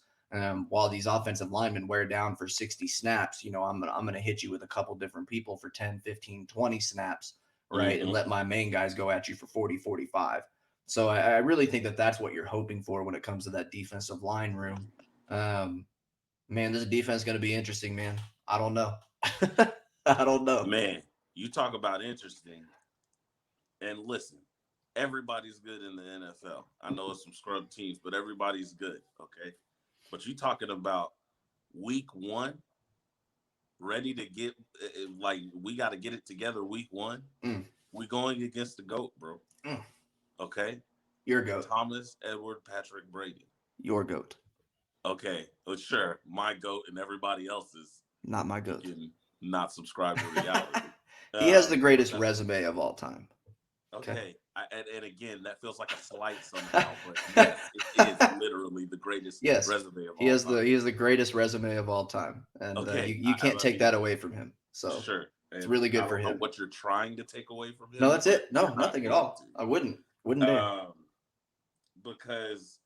While these offensive linemen wear down for 60 snaps, I'm gonna hit you with a couple different people for 10, 15, 20 snaps, right? And Mm-hmm. let my main guys go at you for 40, 45. So I really think that that's what you're hoping for when it comes to that defensive line room. Um, Man, this defense is going to be interesting, man. I don't know. I don't know. Man, you talk about interesting. And listen, everybody's good in the NFL. I know it's some scrub teams, but everybody's good. Okay. But you talking about week one, ready to get like we got to get it together week one. Mm, We going against the GOAT, bro. mm. Okay. Your goat. Thomas Edward Patrick Brady. Your goat. Okay. Well, sure. My GOAT and everybody else's, Not my you goat. can not subscribe to reality. He has the But greatest that's resume of all time. Okay. okay. And again, that feels like a slight somehow, but yes, it is literally the greatest Yes, resume of he all has the time. he has the greatest resume of all time, and Okay. you can't I take mean, that away from him. So sure. it's And really I good for don't know him. what you're trying to take away from No, him, that's but it. you're No, not nothing at going all. to. I wouldn't dare. Because,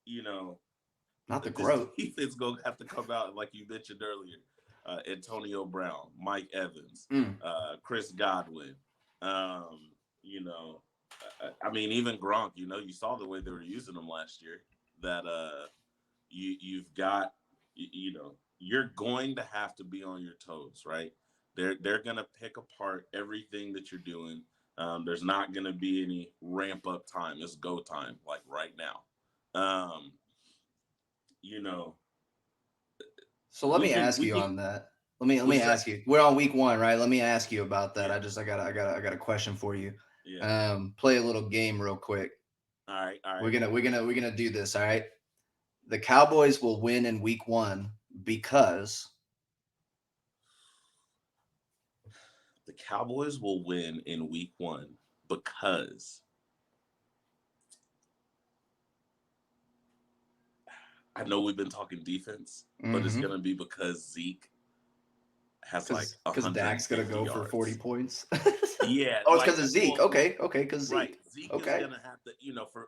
you know, Not the this goat. defense going to have to come out, like you mentioned earlier. Antonio Brown, Mike Evans, Mm. Chris Godwin. Um, you know, I mean, even Gronk. You saw the way they were using him last year. That you've got, you're going to have to be on your toes, right? They're gonna pick apart everything that you're doing. There's not gonna be any ramp up time. It's go time, like right now. Um, you know, So let me ask we you can. on that. Let me What's that? ask you. We're on week one, right? Let me ask you about that. Yeah, I got a question for you. yeah. Play a little game real quick. All right, all We're right. gonna we're gonna we're gonna do this. All right. The Cowboys will win in week one because The Cowboys will win in week one because I know we've been talking defense, but it's mm-hmm. gonna be because Zeke has like Because Dak's gonna 150 go for 40 yards. points. Yeah, Oh, it's like because of Zeke. well, Okay, because right. Zeke. Zeke is Okay. gonna have to,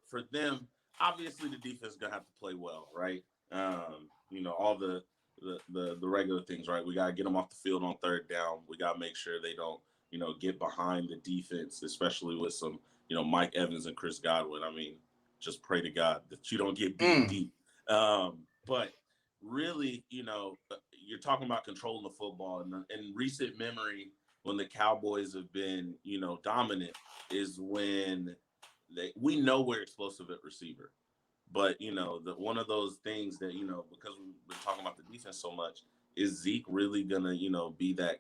for them. Obviously, the defense is gonna have to play well, right? All the regular things, right? We gotta get them off the field on third down. We gotta make sure they don't, get behind the defense, especially with some, Mike Evans and Chris Godwin. I mean, just pray to God that you don't get beat Mm. deep. But really, you're talking about controlling the football, and in recent memory, when the Cowboys have been, dominant is when we know we're explosive at receiver. But the one of those things that, because we've been talking about the defense so much, is Zeke really gonna, be that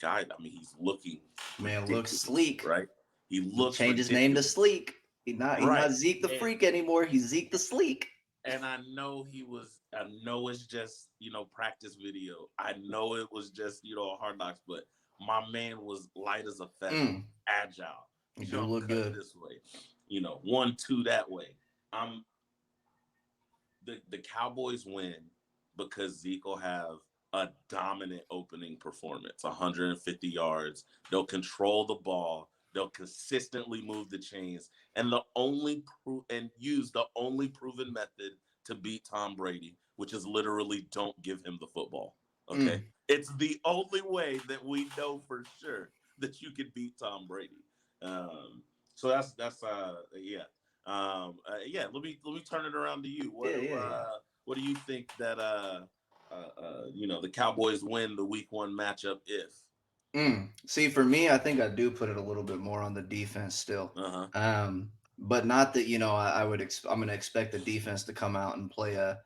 guy? I mean, he's looking Man, looks ridiculous, sleek. right? He He looks changed his name to ridiculous. Sleek. He's not Right. Zeke the And Freak anymore. He's Zeke the Sleek. and I know it's just, practice video. I know it was just, a hard knocks, but my man was light as a feather, Mm. agile, You do jump look cut good. this way, 1-2 that way. I'm the Cowboys win because Zeke will have a dominant opening performance, 150 yards. They'll control the ball. They'll consistently move the chains, and use the only proven method to beat Tom Brady, which is literally don't give him the football. Okay, Mm. it's the only way that we know for sure that you can beat Tom Brady. So yeah. Yeah. Let me turn it around to you. Yeah, yeah, yeah. What do you think that the Cowboys win the Week 1 matchup if? See, for me, I think I do put it a little bit more on the defense still. Uh huh. Um, but not that, I'm going to expect the defense to come out and play a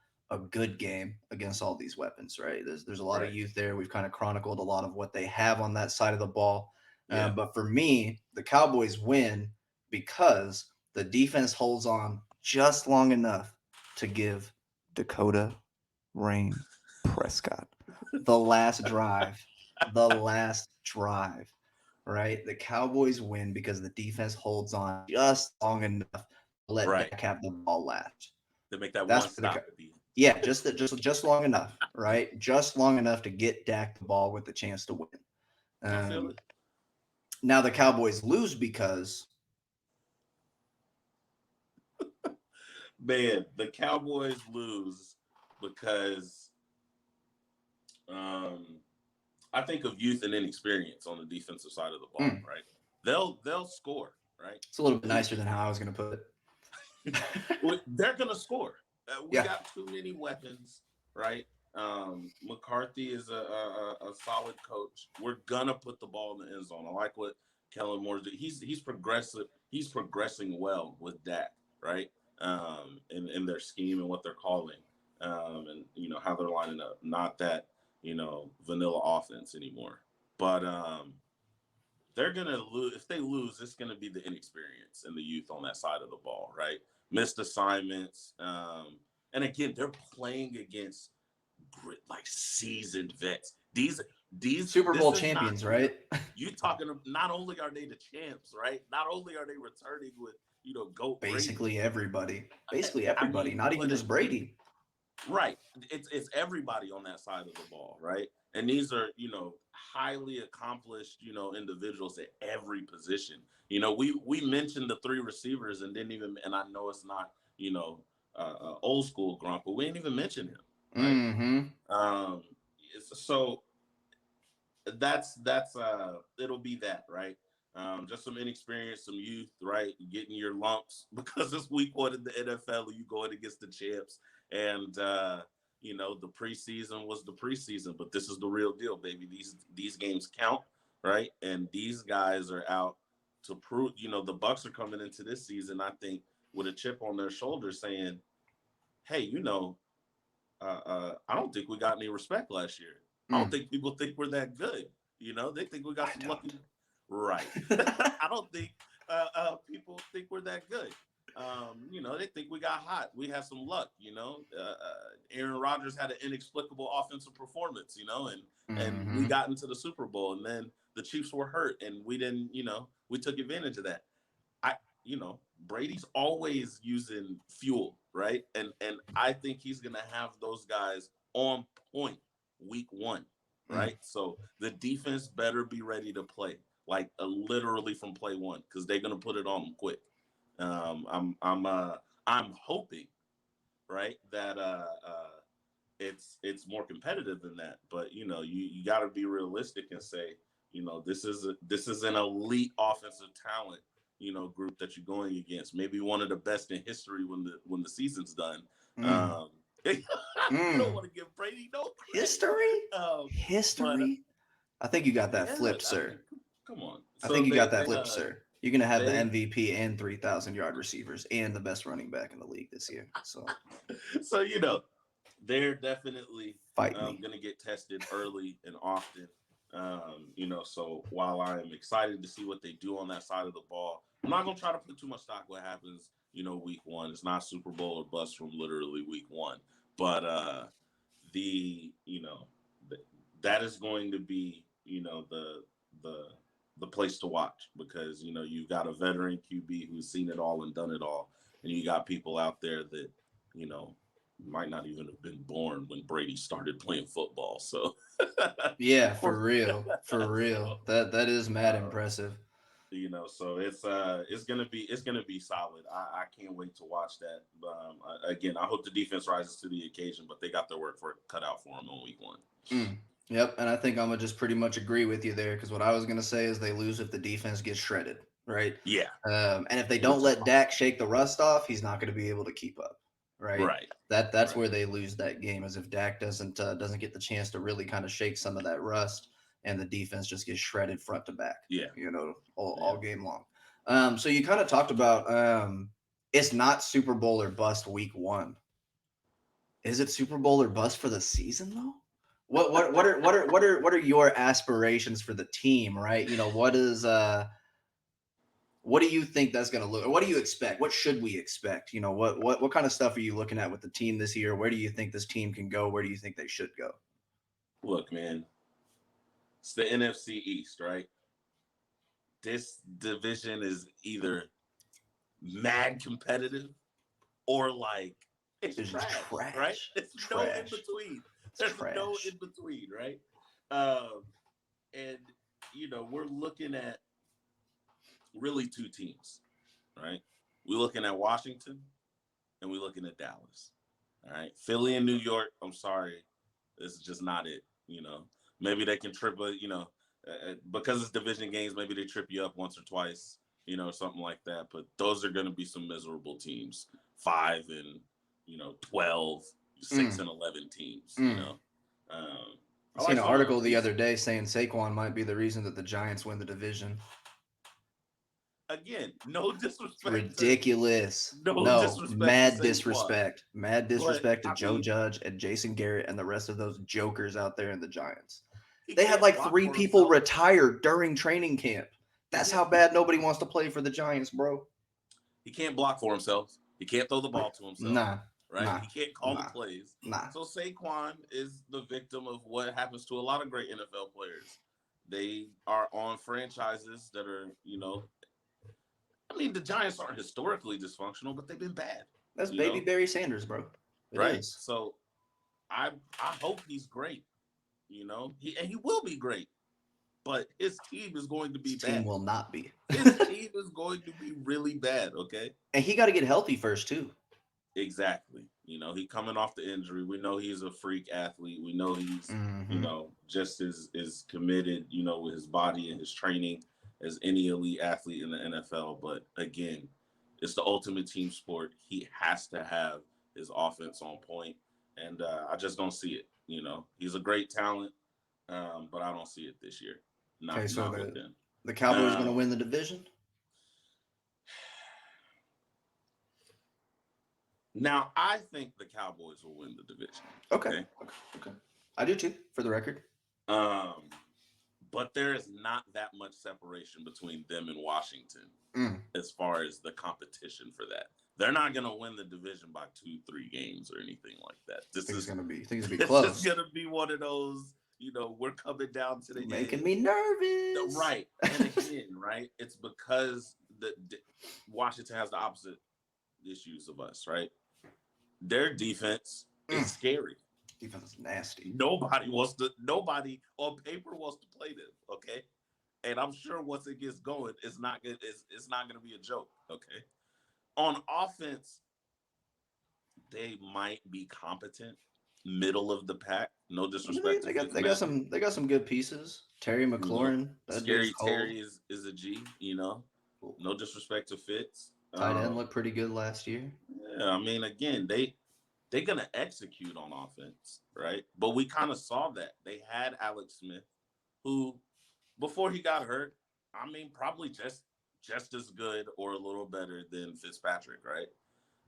good game against all these weapons, right? There's a lot of Right. youth there. We've kind of chronicled a lot of what they have on that side of the ball. Yeah. But for me, the Cowboys win because the defense holds on just long enough to give Dakota Rain Prescott the last drive, right? The Cowboys win because the defense holds on just long enough to let Right. Dak have the ball last. To make that That's one for the stop at the end. yeah, just long enough, right? Just long enough to get Dak the ball with the chance to win. I feel Um, it. Now the Cowboys lose because Man, the Cowboys lose because um, I think of youth and inexperience on the defensive side of the ball. mm, Right? They'll score. Right? it's a little bit We nicer than how I was going to put it. they're gonna score. We Yeah, got too many weapons, right? McCarthy is a solid coach. We're gonna put the ball in the end zone. I like what Kellen Moore's doing. He's progressive. He's progressing well with Dak, right? In their scheme and what they're calling, and how they're lining up. Not that vanilla offense anymore, but they're gonna lose. If they lose, it's gonna be the inexperience and the youth on that side of the ball, right? Missed assignments, and again, they're playing against like seasoned vets. Super This Bowl is not champions, right? you talking. Not only are they the champs, right? Not only are they returning with Goat Brady. Basically I everybody, mean, not even but just Brady. right. It's everybody on that side of the ball, right? And these are, highly accomplished, individuals at every position. We mentioned the three receivers and didn't even, and I know it's not, old school Gronk, but we didn't even mention him, right? Mm-hmm. Um, so that's it'll be that, right? Just some inexperience, some youth, right? Getting your lumps because it's week 1 in the NFL and you going against the champs. And the preseason was the preseason, but this is the real deal, baby. These games count, right? And these guys are out to prove, the Bucks are coming into this season, I think, with a chip on their shoulder saying, hey, I don't think we got any respect last year. I don't Mm, think people think we're that good. They think we got I some lucky. don't. Right. I don't think people think we're that good. They think we got hot. We had some luck. Aaron Rodgers had an inexplicable offensive performance. And we Mm-hmm. got into the Super Bowl, and then the Chiefs were hurt, and we didn't. We took advantage of that. I, Brady's always using fuel, right? And I think he's gonna have those guys on point week 1, Mm. right? So the defense better be ready to play, like literally from play 1, because they're gonna put it on them quick. I'm hoping, right, that it's more competitive than that. But you got to be realistic and say, this is an elite offensive talent, group that you're going against. Maybe one of the best in history when the season's done. Mm. Um, you don't Mm. want to give Brady no credit, History? but History? I think you got that yeah, flipped, I mean, sir. come on. I So think you they got that they flipped, sir. You're gonna have the they MVP and 3,000 yard receivers and the best running back in the league this year. So so they're definitely fight me. going to get tested early and often. So while I am excited to see what they do on that side of the ball, I'm not going to try to put too much stock what happens, week 1. It's not Super Bowl or bust from literally week 1. But the, you know, th- that is going to be, the the place to watch because you've got a veteran QB who's seen it all and done it all, and you got people out there that you know might not even have been born when Brady started playing football. So, Yeah, for, for real, for real. so That is mad uh, impressive. so it's gonna be solid. I can't wait to watch that. Again, I hope the defense rises to the occasion, but they got their work cut out for them on week one. Mm. Yep, and I think I'm gonna just pretty much agree with you there because what I was gonna say is they lose if the defense gets shredded, right? Yeah, And if they don't which is let Dak possible. shake the rust off, he's not gonna be able to keep up, right? Right, That's right. where they lose that game is if Dak doesn't get the chance to really kind of shake some of that rust, and the defense just gets shredded front to back, Yeah, all yeah. game long. So you kind of talked about it's not Super Bowl or bust week one. Is it Super Bowl or bust for the season though? What are your aspirations for the team, right? What do you think that's going to look? Or what do you expect? What should we expect? What kind of stuff are you looking at with the team this year? Where do you think this team can go? Where do you think they should go? Look, man, it's the NFC East, right? This division is either mad competitive or like it's It's just trash, right? trash, It's no in trash. between. It's There's no in trash. between, right? Um, and we're looking at really two teams, right? We're looking at Washington and we're looking at Dallas. All right. Philly and New York, I'm sorry. This is just not it. Maybe they can trip because it's division games, maybe they trip you up once or twice, something like that. But those are going to be some miserable teams. 5 and 12, six Mm, and 11 teams, mm. Um, I I seen like an some of article those the other teams. day saying Saquon might be the reason that the Giants win the division. Again, no disrespect to Ridiculous. no No, disrespect to Saquon. Mad But disrespect to I Joe mean, Judge and Jason Garrett and the rest of those jokers out there in the Giants. he They had can't like block three for people himself. retired during training camp. That's Yeah, how bad nobody wants to play for the Giants, bro. he can't block for himself. He can't throw the ball to himself, Nah, right? nah, He can't call the nah, plays. nah. So Saquon is the victim of what happens to a lot of great NFL players. They are on franchises that are, I mean, the Giants aren't historically dysfunctional, but they've been bad, That's you baby know, Barry Sanders, bro. It right? is. So I hope he's great, and he will be great, but his team is going to His be team bad. will not be. His team is going to be really bad, okay? And he got to get healthy first, too. Exactly. He coming off the injury. We know he's a freak athlete. We know he's, Mm-hmm. just as committed, with his body and his training as any elite athlete in the NFL. But again, it's the ultimate team sport. He has to have his offense on point, and I just don't see it. He's a great talent, but I don't see it this year. Okay, so Not with him. the Cowboys going to Um, win the division? Now, I think the Cowboys will win the division. Okay. Okay. Okay. Okay. I do too, for the record. Um, but there is not that much separation between them and Washington Mm. as far as the competition for that. They're not going to win the division by 2, 3 games or anything like that. This Think it's is gonna be think it's gonna be this is close. going to be one of those. We're coming down to the Making end. me nervous. Right, and again, right, it's because Washington has the opposite issues of us, right? Their defense is Mm. scary. Defense is nasty. Nobody on paper wants to play them, okay? And I'm sure once it gets going, it's not gonna be a joke, okay? On offense, they might be competent, middle of the pack. No I mean, disrespect to Fitzmagic. they got some good pieces. Terry You know, McLaurin, that dude's Scary cold. Terry is a G. No disrespect to Fitz. Tight end looked pretty good last year. Yeah, I mean, again, they're gonna execute on offense, right? But we kind of saw that. They had Alex Smith, who before he got hurt, I mean, probably just as good or a little better than Fitzpatrick, right?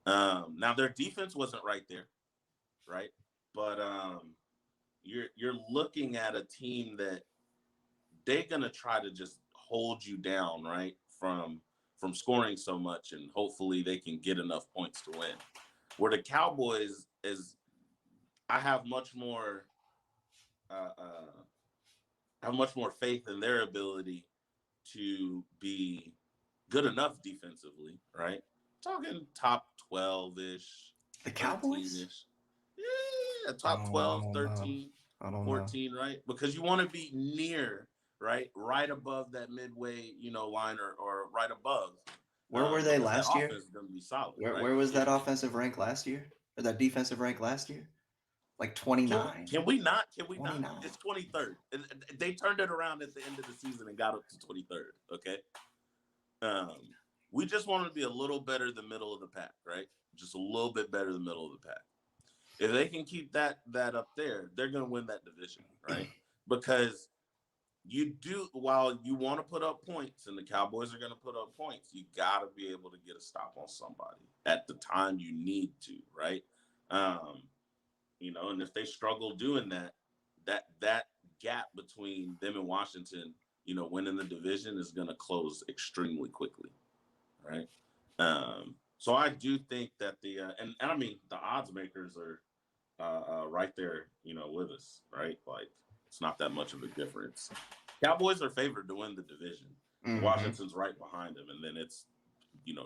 Now their defense wasn't right there, right? But you're looking at a team that they're gonna try to just hold you down, right? From scoring so much, and hopefully they can get enough points to win. Where the Cowboys is, I have much more, uh, uh, I have much more faith in their ability to be good enough defensively, right? Talking top 12 ish, The 13 Cowboys? ish. Yeah, I top don't, I 12, don't know. 13, I don't know. 14, right? Because you want to be near, right above that midway, line or right above, Where were they because that last year? offense is going to be solid, right? Where was Yeah. that offensive rank last year? Or that defensive rank last year? Like Can we 29. can we not? Can we not? 29. It's 23rd. They turned it around at the end of the season and got up to 23rd. Okay. Um, we just want to be a little better than middle of the pack, right? Just a little bit better than middle of the pack. If they can keep that up there, they're going to win that division, right? Because you do, while you want to put up points, and the Cowboys are going to put up points, you got to be able to get a stop on somebody at the time you need to, right? Um, and if they struggle doing that, that gap between them and Washington, winning the division is going to close extremely quickly, right? So I do think that and I mean the odds makers are right there, with us, right? Like it's not that much of a difference. Cowboys are favored to win the division. Mm-hmm. Washington's right behind them, and then it's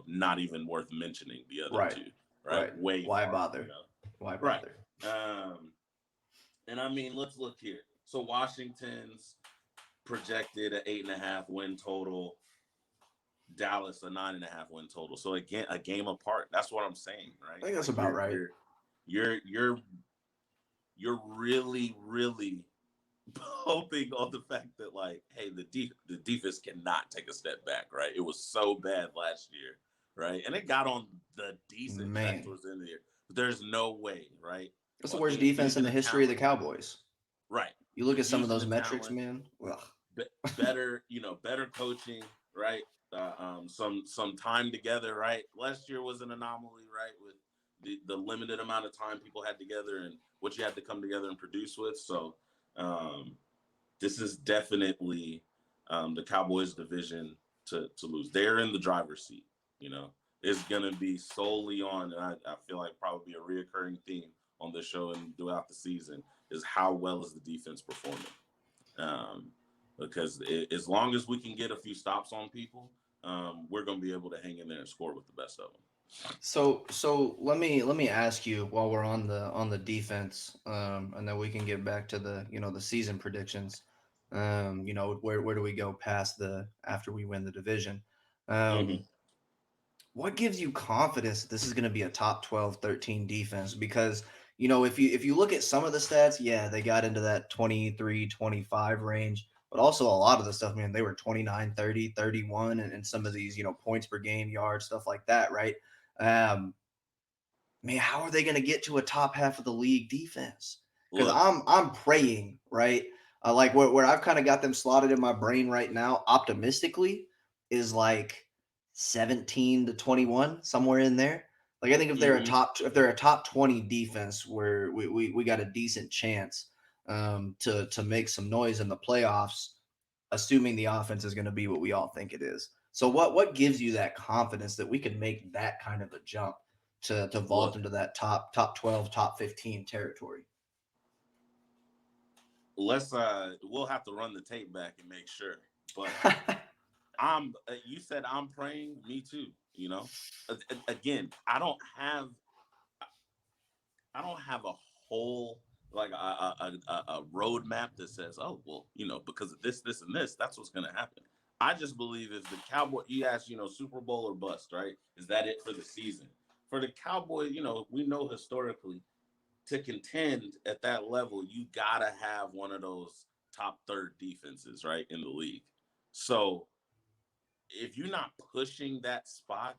not even worth mentioning the other Right. two, right? Right. Way Why far, bother? Why right. bother? And I mean, let's look here. So Washington's projected a 8.5 win total. Dallas a 9.5 win total. So again, a game apart. That's what I'm saying, I right? think that's Like about right. you're really, really hoping on the fact that, like, hey, the defense cannot take a step back, right? It was so bad last year, right? And it got on the decent track Man. towards the end of the year. But there's no way, right? That's the worst defense in Using the the history of the talent, Cowboys. right? You look at some of Using those the metrics, talent, man. Ugh. better, better coaching, right? Some time together, right? Last year was an anomaly, right? With the limited amount of time people had together and what you had to come together and produce with. So um, this is definitely the Cowboys division to lose. They're in the driver's seat, you know. It's gonna be solely on, and I feel like probably a reoccurring theme on this show and throughout the season is how well is the defense performing. Um, because as long as we can get a few stops on people, we're going to be able to hang in there and score with the best of them. So let me ask you while we're on the defense, and then we can get back to the season predictions. Where do we go past the after we win the division? Mm-hmm. Um, what gives you confidence that this is going to be a top 12, 13 defense? Because if you look at some of the stats, yeah, they got into that 23, 25 range, but also a lot of the stuff, man, they were 29, 30, 31, and some of these, points per game, yards, stuff like that, right? Um, Man, how are they going to get to a top half of the league defense? Because Look, I'm praying, right? Like where I've kind of got them slotted in my brain right now, optimistically, is like 17 to 21, somewhere in there. Like I think mm-hmm. if they're a top 20 defense, where we got a decent chance to make some noise in the playoffs, assuming the offense is going to be what we all think it is. So what gives you that confidence that we can make that kind of a jump to vault Look, into that top 12, top 15 territory? we'll have to run the tape back and make sure. But you said I'm praying, me too. Again, I don't have a whole like a roadmap that says, oh well, because of this, and this, that's what's going to happen. I just believe if the Cowboy, you ask, Super Bowl or bust, right? Is that it for the season? For the Cowboys, we know historically to contend at that level, you gotta have one of those top third defenses, right, in the league. So if you're not pushing that spot,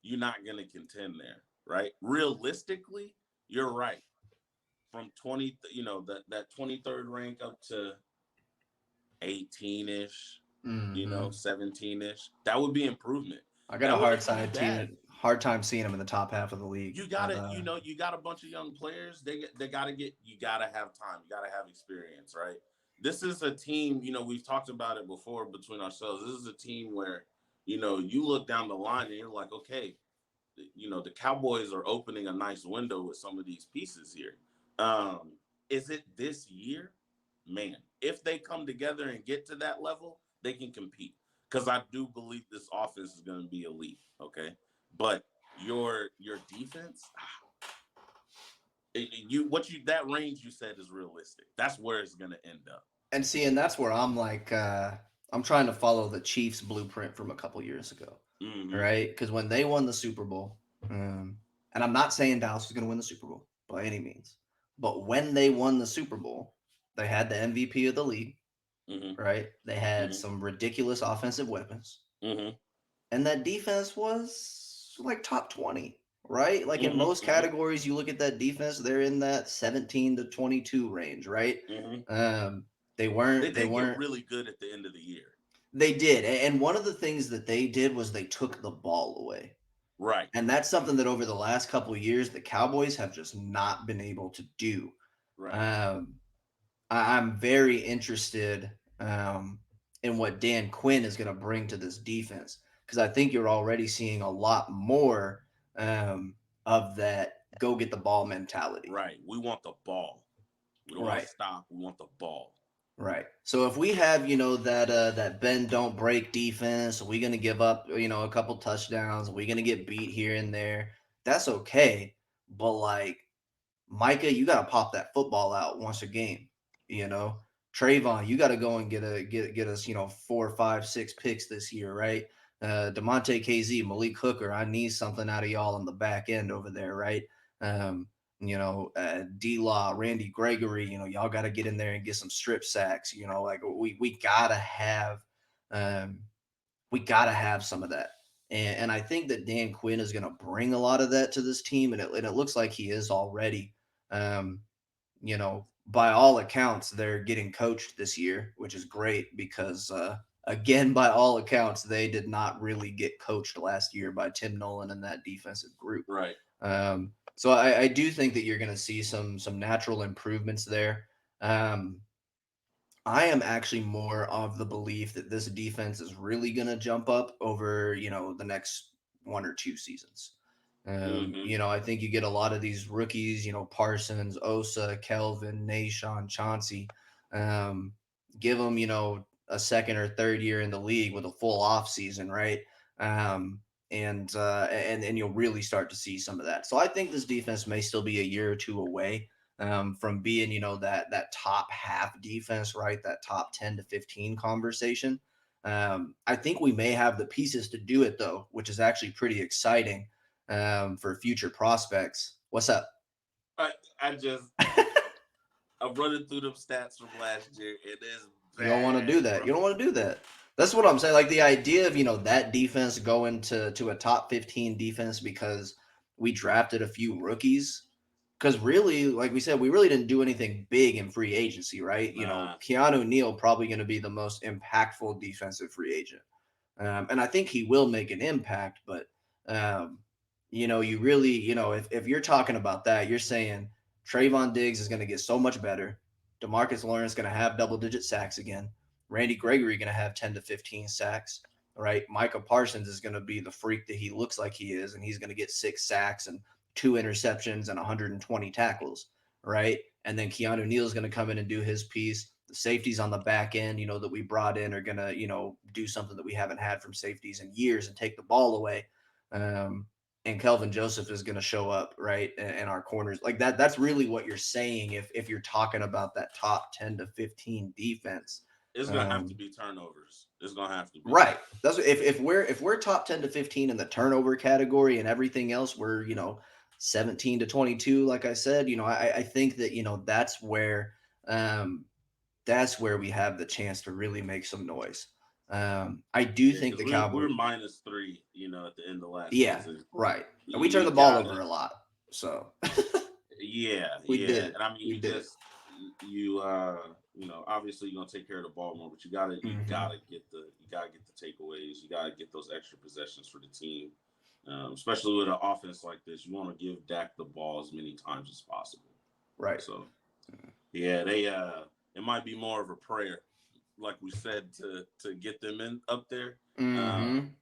you're not going to contend there, right? Realistically, you're right. From 20, that 23rd rank up to 18-ish, Hmm. 17-ish, that would be improvement. I got a That wouldn't be bad. hard time seeing them in the top half of the league. You got to, you got a bunch of young players. They got to get, you got to have time. You got to have experience, right? This is a team, we've talked about it before between ourselves. This is a team where, you look down the line and you're like, okay, the Cowboys are opening a nice window with some of these pieces here. Is it this year? Man, if they come together and get to that level, they can compete. Because I do believe this offense is going to be elite. Okay, but your defense, That range you said is realistic. That's where it's gonna end up. And see, and that's where I'm like, I'm trying to follow the Chiefs blueprint from a couple years ago, Mm-hmm. right? Because when they won the Super Bowl, and I'm not saying Dallas is going to win the Super Bowl by any means, but when they won the Super Bowl, they had the MVP of the league, Mm-hmm. right? They had Mm-hmm. some ridiculous offensive weapons, Mm-hmm. and that defense was like top 20, right? Like in most Mm-hmm. Mm-hmm. categories, you look at that defense, they're in that 17 to 22 range, right? Mm-hmm. Um, they They weren't, they did get weren't, really good at the end of the year. they did. And one of the things that they did was they took the ball away. Right. And that's something that over the last couple of years, the Cowboys have just not been able to do. Right. Um, I'm very interested in what Dan Quinn is going to bring to this defense because I think you're already seeing a lot more of that go get the ball mentality. Right. We want the ball. We don't want to Right. stop. We want the ball. Right. So if we have, that bend don't break defense, are we gonna give up, a couple touchdowns? Are we gonna get beat here and there? That's okay. But like Micah, you gotta pop that football out once a game. You know, Trayvon, you gotta go and get us, 4, 5, 6 picks this year, right? Demonte KZ, Malik Hooker, I need something out of y'all on the back end over there, right? Um, D Law, Randy Gregory, y'all got to get in there and get some strip sacks. Like um, we gotta have some of that. And I think that Dan Quinn is going to bring a lot of that to this team, and it looks like he is already. Um, by all accounts, they're getting coached this year, which is great because, again, by all accounts, they did not really get coached last year by Tim Nolan and that defensive group. Right. So I do think that you're going to see some natural improvements there. Um, I am actually more of the belief that this defense is really going to jump up over, the next 1 or 2 seasons. Mm-hmm. I think you get a lot of these rookies, Parsons, Osa, Kelvin, Nashawn, Chauncey. Um, give them, a second or third year in the league with a full off season, right? Um, and you'll really start to see some of that. So I think this defense may still be a year or two away from being, that top half defense, right? That top 10 to 15 conversation. I think we may have the pieces to do it though, which is actually pretty exciting for future prospects. What's up? I I just I'm running through them stats from last year. It is You don't want to do bad, that. bro. You don't want to do that. That's what I'm saying. Like the idea of that defense going to a top 15 defense because we drafted a few rookies. Because really, like we said, we really didn't do anything big in free agency, right? Nah. Keanu Neal probably going to be the most impactful defensive free agent. And I think he will make an impact. But um, you really, if you're talking about that, you're saying Trayvon Diggs is going to get so much better. Demarcus Lawrence going to have double-digit sacks again. Randy Gregory going to have 10 to 15 sacks. Right, Micah Parsons is going to be the freak that he looks like he is, and he's going to get 6 sacks and 2 interceptions and 120 tackles. Right, and then Keanu Neal is going to come in and do his piece. The safeties on the back end, that we brought in are going to, do something that we haven't had from safeties in years and take the ball away. Um, and Kelvin Joseph is going to show up, right, in our corners. Like that. That's really what you're saying if you're talking about that top 10 to 15 defense. It's gonna have to Um, be turnovers. It's gonna have to be. right. That's if we're top 10 to 15 in the turnover category and everything else, we're 17 to 22. Like I said, I think that um, that's where we have the chance to really make some noise. I do Yeah, think because the we're Cowboys. -3, at the end of last Yeah, season. right. And we turn You the ball gotta, over a lot, so yeah, we yeah. did it. And I mean, We did it. obviously you're gonna take care of the ball more, but you Hmm. gotta get the takeaways. You gotta get those extra possessions for the team. Especially with an offense like this, you want to give Dak the ball as many times as possible. Right. So yeah, it might be more of a prayer, like we said, to get them in up there. Hmm. Um,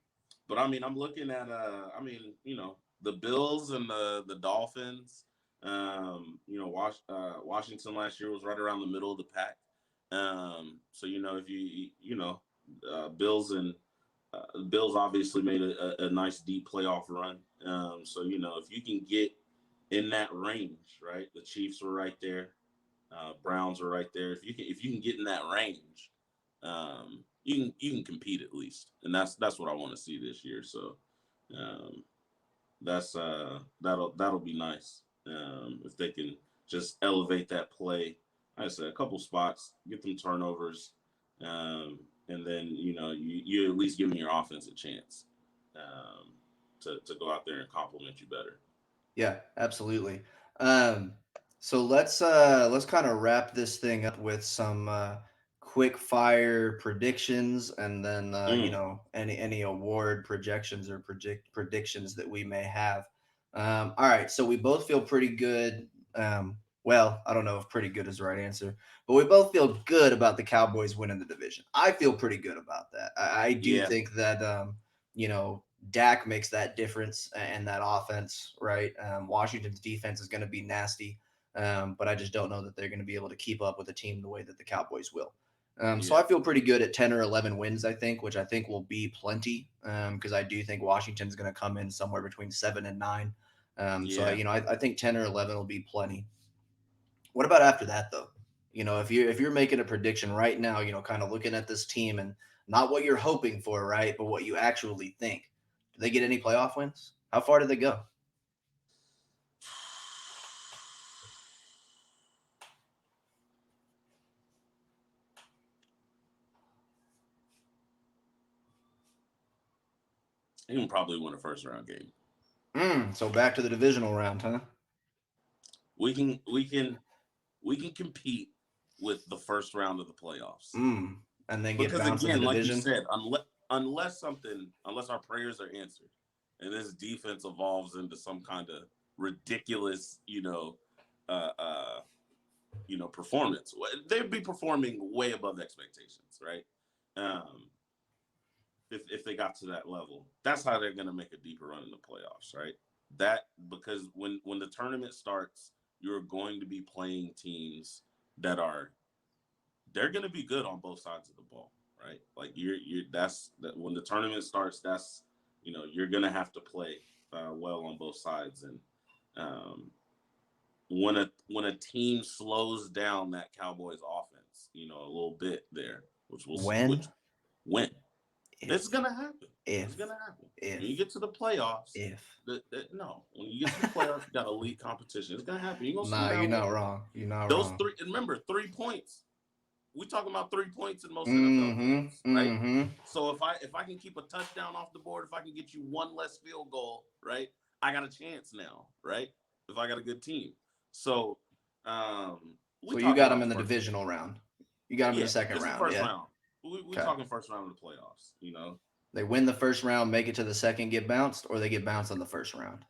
but I mean, I'm looking at the Bills and the Dolphins. Washington last year was right around the middle of the pack. So if Bills and Bills obviously made a nice deep playoff run. So if you can get in that range, right? The Chiefs were right there. Browns were right there. If you can get in that range, you can compete at least, and that's what I want to see this year. So um, that'll be nice if they can just elevate that play. Like I said, a couple spots, get them turnovers, and then you at least giving your offense a chance to go out there and compliment you better. Yeah, absolutely. Um, so let's kind of wrap this thing up with some quick fire predictions, and then Mm, any award projections or predictions that we may have. All right, so we both feel pretty good. Well, I don't know if pretty good is the right answer, but we both feel good about the Cowboys winning the division. I feel pretty good about that. I do yeah, think that you know Dak makes that difference and that offense, right? Washington's defense is going to be nasty, but I just don't know that they're going to be able to keep up with a team the way that the Cowboys will. So yeah, I feel pretty good at 10 or 11 wins, I think, which I think will be plenty because I do think Washington's going to come in somewhere between 7 and 9. yeah. I think 10 or 11 will be plenty. What about after that, though? If you're making a prediction right now, kind of looking at this team and not what you're hoping for, right, but what you actually think. Do they get any playoff wins? How far did they go? He can probably win a first round game. So back to the divisional round, huh? We can we can we can compete with the first round of the playoffs. And then get Because bounced in the again, like you division. said, unless our prayers are answered, and this defense evolves into some kind of ridiculous, uh, uh, performance, they'd be performing way above expectations, right? Um, if they got to that level, that's how they're going to make a deeper run in the playoffs, right? That because when the tournament starts, you're going to be playing teams that are they're going to be good on both sides of the ball, right? Like you're that's that when the tournament starts, that's you're going to have to play well on both sides, and um, when a team slows down that Cowboys offense, a little bit there, which When, when it's if, going to happen, it's if, going to happen when you if, get to the playoffs. if. No, when you get to the playoffs, you got elite competition. It's gonna happen. You're gonna slow Nah, you're down a not little bit. wrong. You're not Those wrong. three, and remember, 3 points. We talking about 3 points in most NFL Mm-hmm. games, right? Mm-hmm. So if I can keep a touchdown off the board, if I can get you one less field goal, right, I got a chance now, right? If I got a good team, so we So you talking got them about in the the first. divisional round. You got them in the Yeah, second it's the round, first yeah? round. We Okay. talking first round of the playoffs. They win the first round, make it to the second, get bounced, or they get bounced on the first round.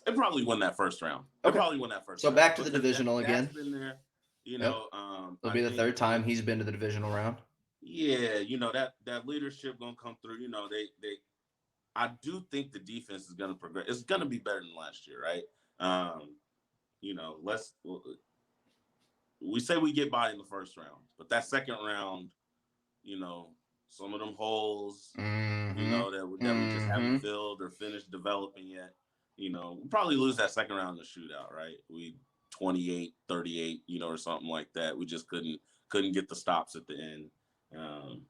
They probably win that first round. They Okay. probably win that first So round back to the because divisional Dak's again. been there. Yep. It'll I be the think third time he's been to the divisional round. yeah, that leadership gonna come through. I do think the defense is gonna progress. It's gonna be better than last year, right? Let's we say we get by in the first round, but that second round, you know, some of them holes, Mm-hmm. that we just haven't Mm-hmm. filled or finished developing yet. We probably lose that second round in the shootout, right? We 28-38, or something like that. We just couldn't get the stops at the end. Um,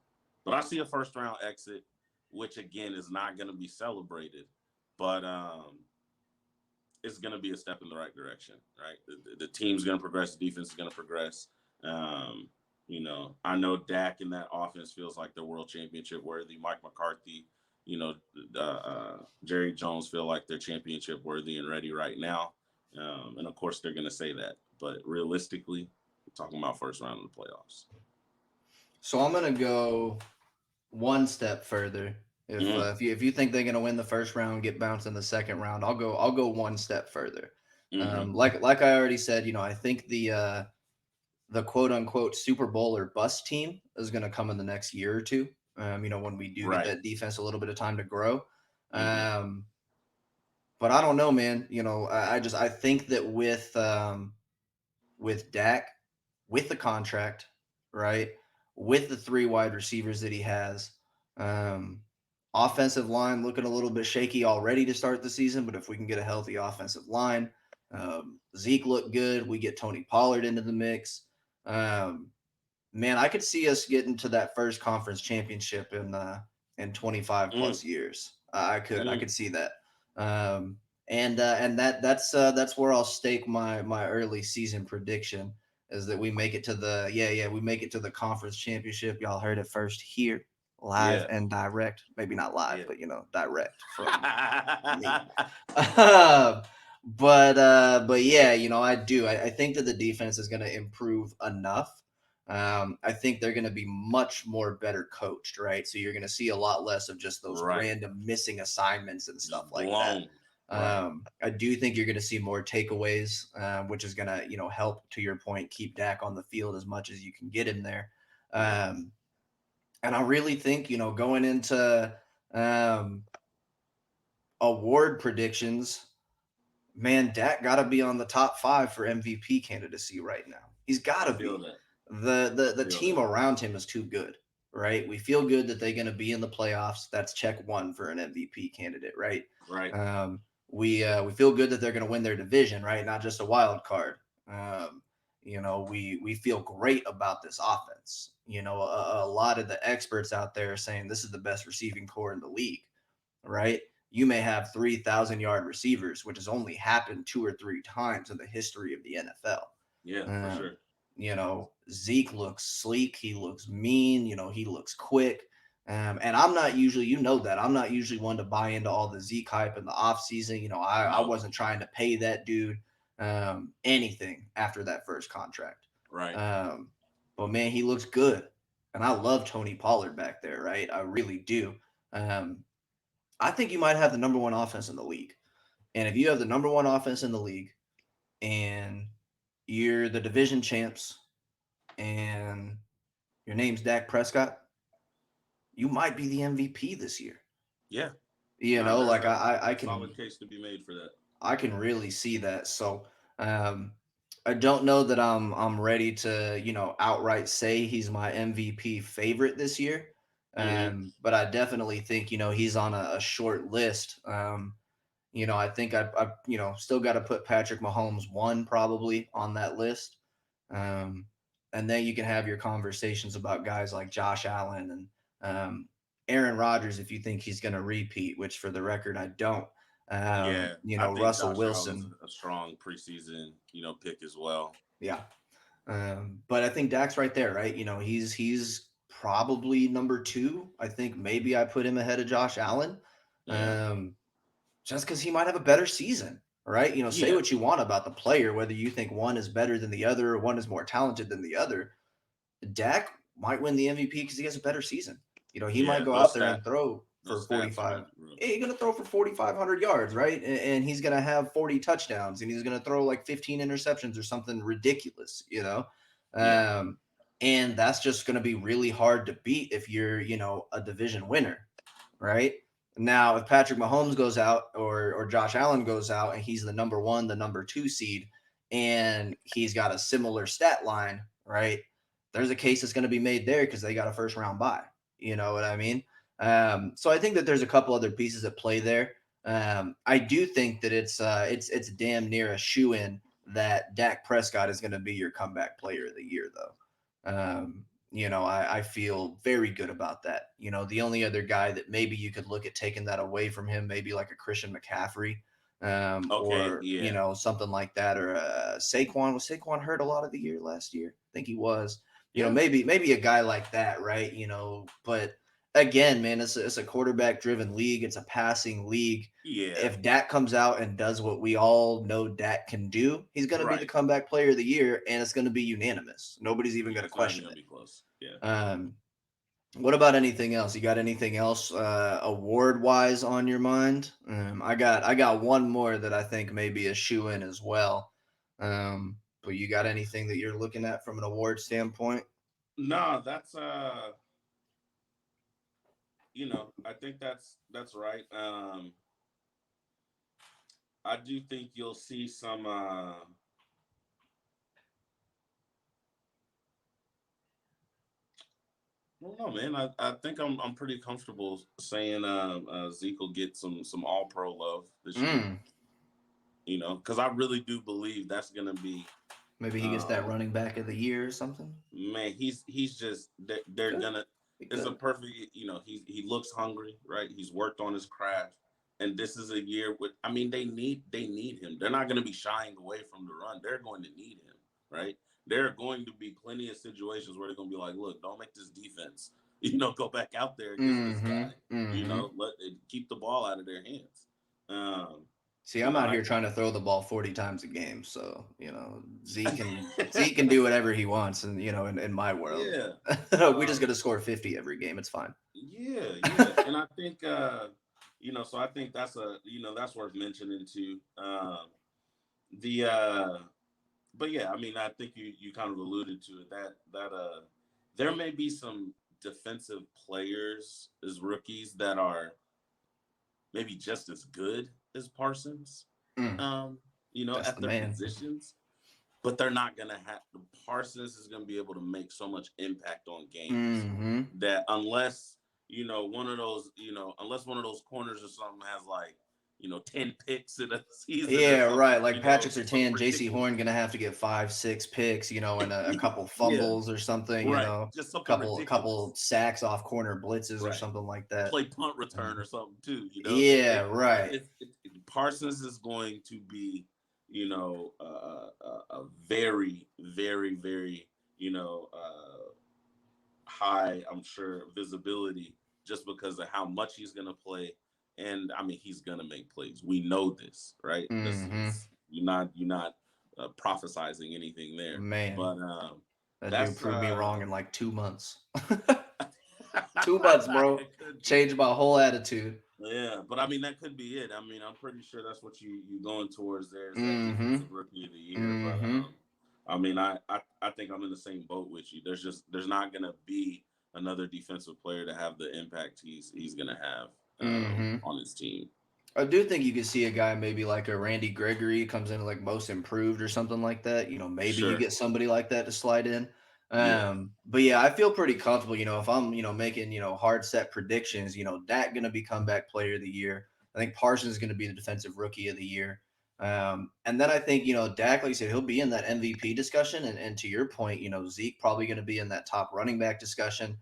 but I see a first round exit, which again is not going to be celebrated, but it's going to be a step in the right direction, right? The team's going to progress, the defense is going to progress. Um, I know Dak in that offense feels like they're world championship worthy. Mike McCarthy, you know, Jerry Jones feel like they're championship worthy and ready right now. And of course, they're going to say that. But realistically, we're talking about first round of the playoffs. So I'm gonna go one step further. Mm, If you think they're gonna win the first round, get bounced in the second round, I'll go one step further. mm-hmm. Like I already said, I think the quote unquote Super Bowl or bust team is gonna come in the next year or two. When we do get Right. that defense a little bit of time to grow. Mm-hmm. Um, but I don't know, man. I think that with Dak, with the contract, right, with the three wide receivers that he has, um, offensive line looking a little bit shaky already to start the season. But if we can get a healthy offensive line, Zeke looked good. We get Tony Pollard into the mix. Um, Man, I could see us getting to that first conference championship in 25 Mm, plus years. I mm, could see that. Um, and that's where I'll stake my early season prediction is that we make it to the we make it to the conference championship. Y'all heard it first here, live yeah. and direct. Maybe not live, Yeah. but direct from me. But yeah, I do. I think that the defense is going to improve enough. I think they're going to be much more better coached, right? So you're going to see a lot less of just those Right. random missing assignments and stuff Just like that. blown. Right. I do think you're going to see more takeaways, which is going to help, to your point, keep Dak on the field as much as you can get him there. Yeah. Um, and I really think going into um, award predictions, man, Dak got to be on the top 5 for MVP candidacy right now. He's got I to feel be. that. The I feel team that. around him is too good, right? We feel good that they're going to be in the playoffs. That's check one for an MVP candidate, right? Right. Um, we feel good that they're going to win their division, right? Not just a wild card. Um, we feel great about this offense. A lot of the experts out there are saying this is the best receiving core in the league, right? You may have 3,000-yard receivers, which has only happened 2 or 3 times in the history of the NFL. Yeah, for Um, sure. Zeke looks sleek. He looks mean. He looks quick. And I'm not usually, that I'm not usually one to buy into all the Zeke hype in the offseason. I No. wasn't trying to pay that dude anything after that first contract. Right. Um, but man, he looks good. And I love Tony Pollard back there, right? I really do. Um, I think you might have the number one offense in the league. And if you have the number one offense in the league and you're the division champs and your name's Dak Prescott, you might be the MVP this year. Yeah. You No, know, there's like a I can solid case to be made for that. really see that. So um I don't know that I'm ready to, outright say he's my MVP favorite this year. Mm-hmm. But I definitely think, he's on a short list. I think I still got to put Patrick Mahomes one probably on that list. Um, and then you can have your conversations about guys like Josh Allen and Aaron Rodgers if you think he's going to repeat, which for the record, I don't. Yeah, I think Russell Josh Allen's Wilson, a strong preseason, pick as well. yeah. But I think Dak's right there, right? He's probably number two. I think maybe I put him ahead of Josh Allen. Yeah. Um, just because he might have a better season, right? Say Yeah. what you want about the player, whether you think one is better than the other or one is more talented than the other. Dak might win the MVP because he has a better season. He might Yeah. go out there and throw for Those stats are 45. real. He's going to throw for 4,500 yards, right? And he's going to have 40 touchdowns and he's going to throw like 15 interceptions or something ridiculous. Yeah. Um, and that's just going to be really hard to beat if you're, a division winner, right? Now, if Patrick Mahomes goes out or Josh Allen goes out and he's the number one, the number two seed, and he's got a similar stat line, right? There's a case that's going to be made there because they got a first round bye. You know what I mean? So I think that there's a couple other pieces at play there. I do think that it's damn near a shoe in that Dak Prescott is going to be your comeback player of the year, though. I feel very good about that. The only other guy that maybe you could look at taking that away from him, maybe like a Christian McCaffrey, Okay. or Yeah. something like that, or Saquon. Was Saquon hurt a lot of the year last year? I think he was. Yeah. Maybe a guy like that, right? But again, man, it's a quarterback driven league. It's a passing league. Yeah. If Dak comes out and does what we all know Dak can do, he's going to be the Right. comeback player of the year, and it's going to be unanimous. Nobody's even Yeah. going to It's not even question gonna it. be close. Yeah. Um, what about anything else? You got anything else award wise on your mind? I got one more that I think may be a shoe in as well. But you got anything that you're looking at from an award standpoint? No, that's I think that's right. I do think you'll see some. I don't know, man. I think I'm pretty comfortable saying Zeke will get some All Pro love this year. Mm. because I really do believe that's gonna be Maybe he gets that um, running back of the year or something. man, he's just they're Good. gonna. He It's a could. perfect. He looks hungry, right? He's worked on his craft, and this is a year with. I mean, they need him. They're not going to be shying away from the run. They're going to need him, right? There are going to be plenty of situations where they're going to be like, look, don't make this defense, go back out there against this Mm-hmm. guy. Mm-hmm. Let it keep the ball out of their hands. Um, See, I'm out and here trying to throw the ball 40 times a game, so Zeke can do whatever he wants, and in my world, yeah. we just Um, got to score 50 every game. It's fine. Yeah, and I think so I think that's worth mentioning too. The But yeah, I mean, I think you kind of alluded to it that there may be some defensive players as rookies that are maybe just as good as Parsons, Mm, um, that's at the their man. positions, but they're not gonna have Parsons is gonna be able to make so much impact on games Mm-hmm. that unless one of those unless one of those corners or something has like 10 picks in a season or Yeah, something, right. Like Patrick some Surtain, J.C. ridiculous. Horn gonna have to get 5, 6 picks, and a couple Yeah, fumbles or something, right. Just something couple ridiculous. sacks off corner blitzes or Right. something like that. Play punt Um, return or something too. yeah, It, right. Parsons is going to be, a very, very, very, high, I'm sure, visibility just because of how much he's going to play. And I mean, he's going to make plays. We know this, right? This Mm-hmm. is you're not prophesizing anything there, Man, but that dude that's proved me wrong in like 2 months. 2 months, bro. it could be. Changed my whole attitude. Yeah, but I mean that could be it. I mean, I'm pretty sure that's what you going towards there is that Mm-hmm. defensive rookie of the year. But Mm-hmm. I mean, I think I'm in the same boat with you. There's not gonna be another defensive player to have the impact he's gonna have Mm-hmm. on his team. I do think you could see a guy maybe like a Randy Gregory comes in like most improved or something like that. Maybe you Sure. get somebody like that to slide in. Yeah. But yeah, I feel pretty comfortable. If I'm making hard set predictions, Dak gonna be comeback player of the year. I think Parsons is gonna be the defensive rookie of the year. And then I think Dak, like you said, he'll be in that MVP discussion. And to your point, Zeke probably gonna be in that top running back discussion.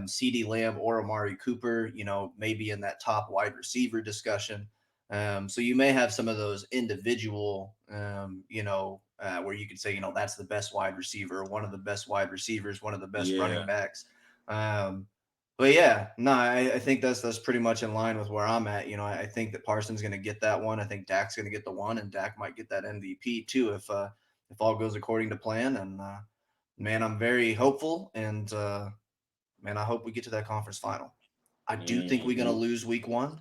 CD Lamb or Amari Cooper, maybe in that top wide receiver discussion. So you may have some of those individual, where you could say, that's the best wide receiver, one of the best wide receivers, one of the best running Yeah. backs. Um, but yeah, no, I think that's pretty much in line with where I'm at. I think that Parsons going to get that one. I think Dak's going to get the one, and Dak might get that MVP too if all goes according to plan. And man, I'm very hopeful, and man, I hope we get to that conference final. I do think we're gonna Hmm. lose week one,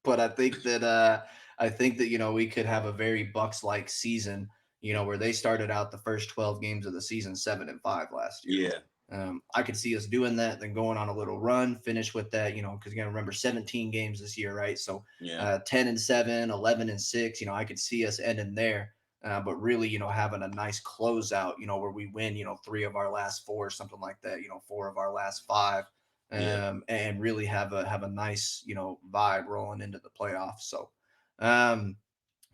but I think that we could have a very Bucks like season, where they started out the first 12 games of the season 7-5 last year. Yeah. I could see us doing that, then going on a little run, finish with that, because you got to remember 17 games this year, right? So Yeah. 10-7, 11-6, I could see us ending there. But really, having a nice closeout, where we win, 3 of our last 4, something like that, 4 of our last 5, Yeah. and really have a nice, vibe rolling into the playoffs. So, um,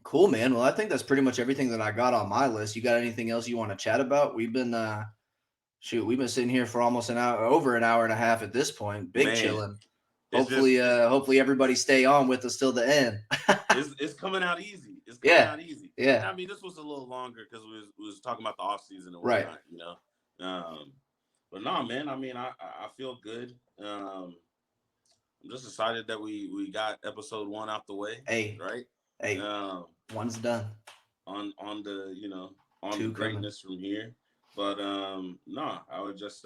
cool, man. Well, I think that's pretty much everything that I got on my list. You got anything else you want to chat about? We've been sitting here for almost an hour, over an hour and a half at this point. Big Man, chilling. it's just Hopefully everybody stay on with us till the end. it's coming out easy. It's coming Yeah, out easy. And yeah, I mean, this was a little longer because we was talking about the off season and right. whatnot. Um, but no, man. I mean, I feel good. I'm just excited that we got episode one out the way, Hey, right? hey, Um, one's done, on the on the two coming. greatness from here. But no, I would just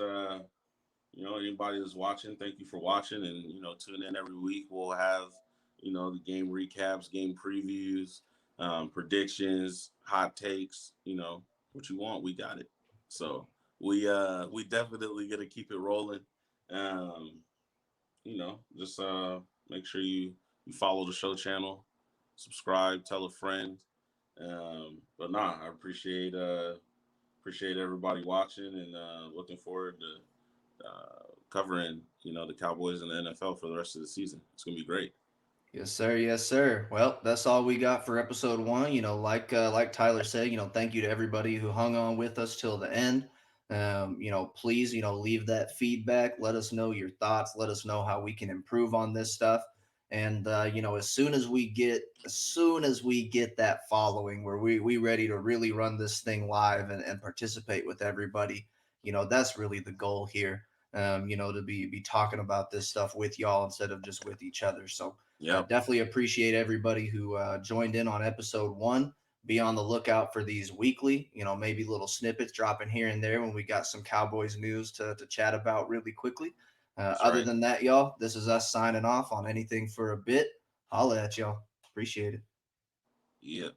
anybody that's watching, thank you for watching, and tune in every week. We'll have the game recaps, game previews, predictions, hot takes. What you want, we got it. So we definitely gonna keep it rolling. Um, just make sure you follow the show channel, subscribe, tell a friend. But nah, I appreciate everybody watching, and looking forward to covering the Cowboys and the NFL for the rest of the season. It's gonna be great. Yes, sir. Yes, sir. Well, that's all we got for episode one. Like Tyler said, thank you to everybody who hung on with us till the end. Please, leave that feedback. Let us know your thoughts. Let us know how we can improve on this stuff. And as soon as we get that following where we ready to really run this thing live and participate with everybody, that's really the goal here. To be talking about this stuff with y'all instead of just with each other. So Yep. definitely appreciate everybody who joined in on episode one. Be on the lookout for these weekly, maybe little snippets dropping here and there when we got some Cowboys news to chat about really quickly. That's Other right. than that, y'all, this is us signing off on anything for a bit. Holla at y'all. Appreciate it. Yep.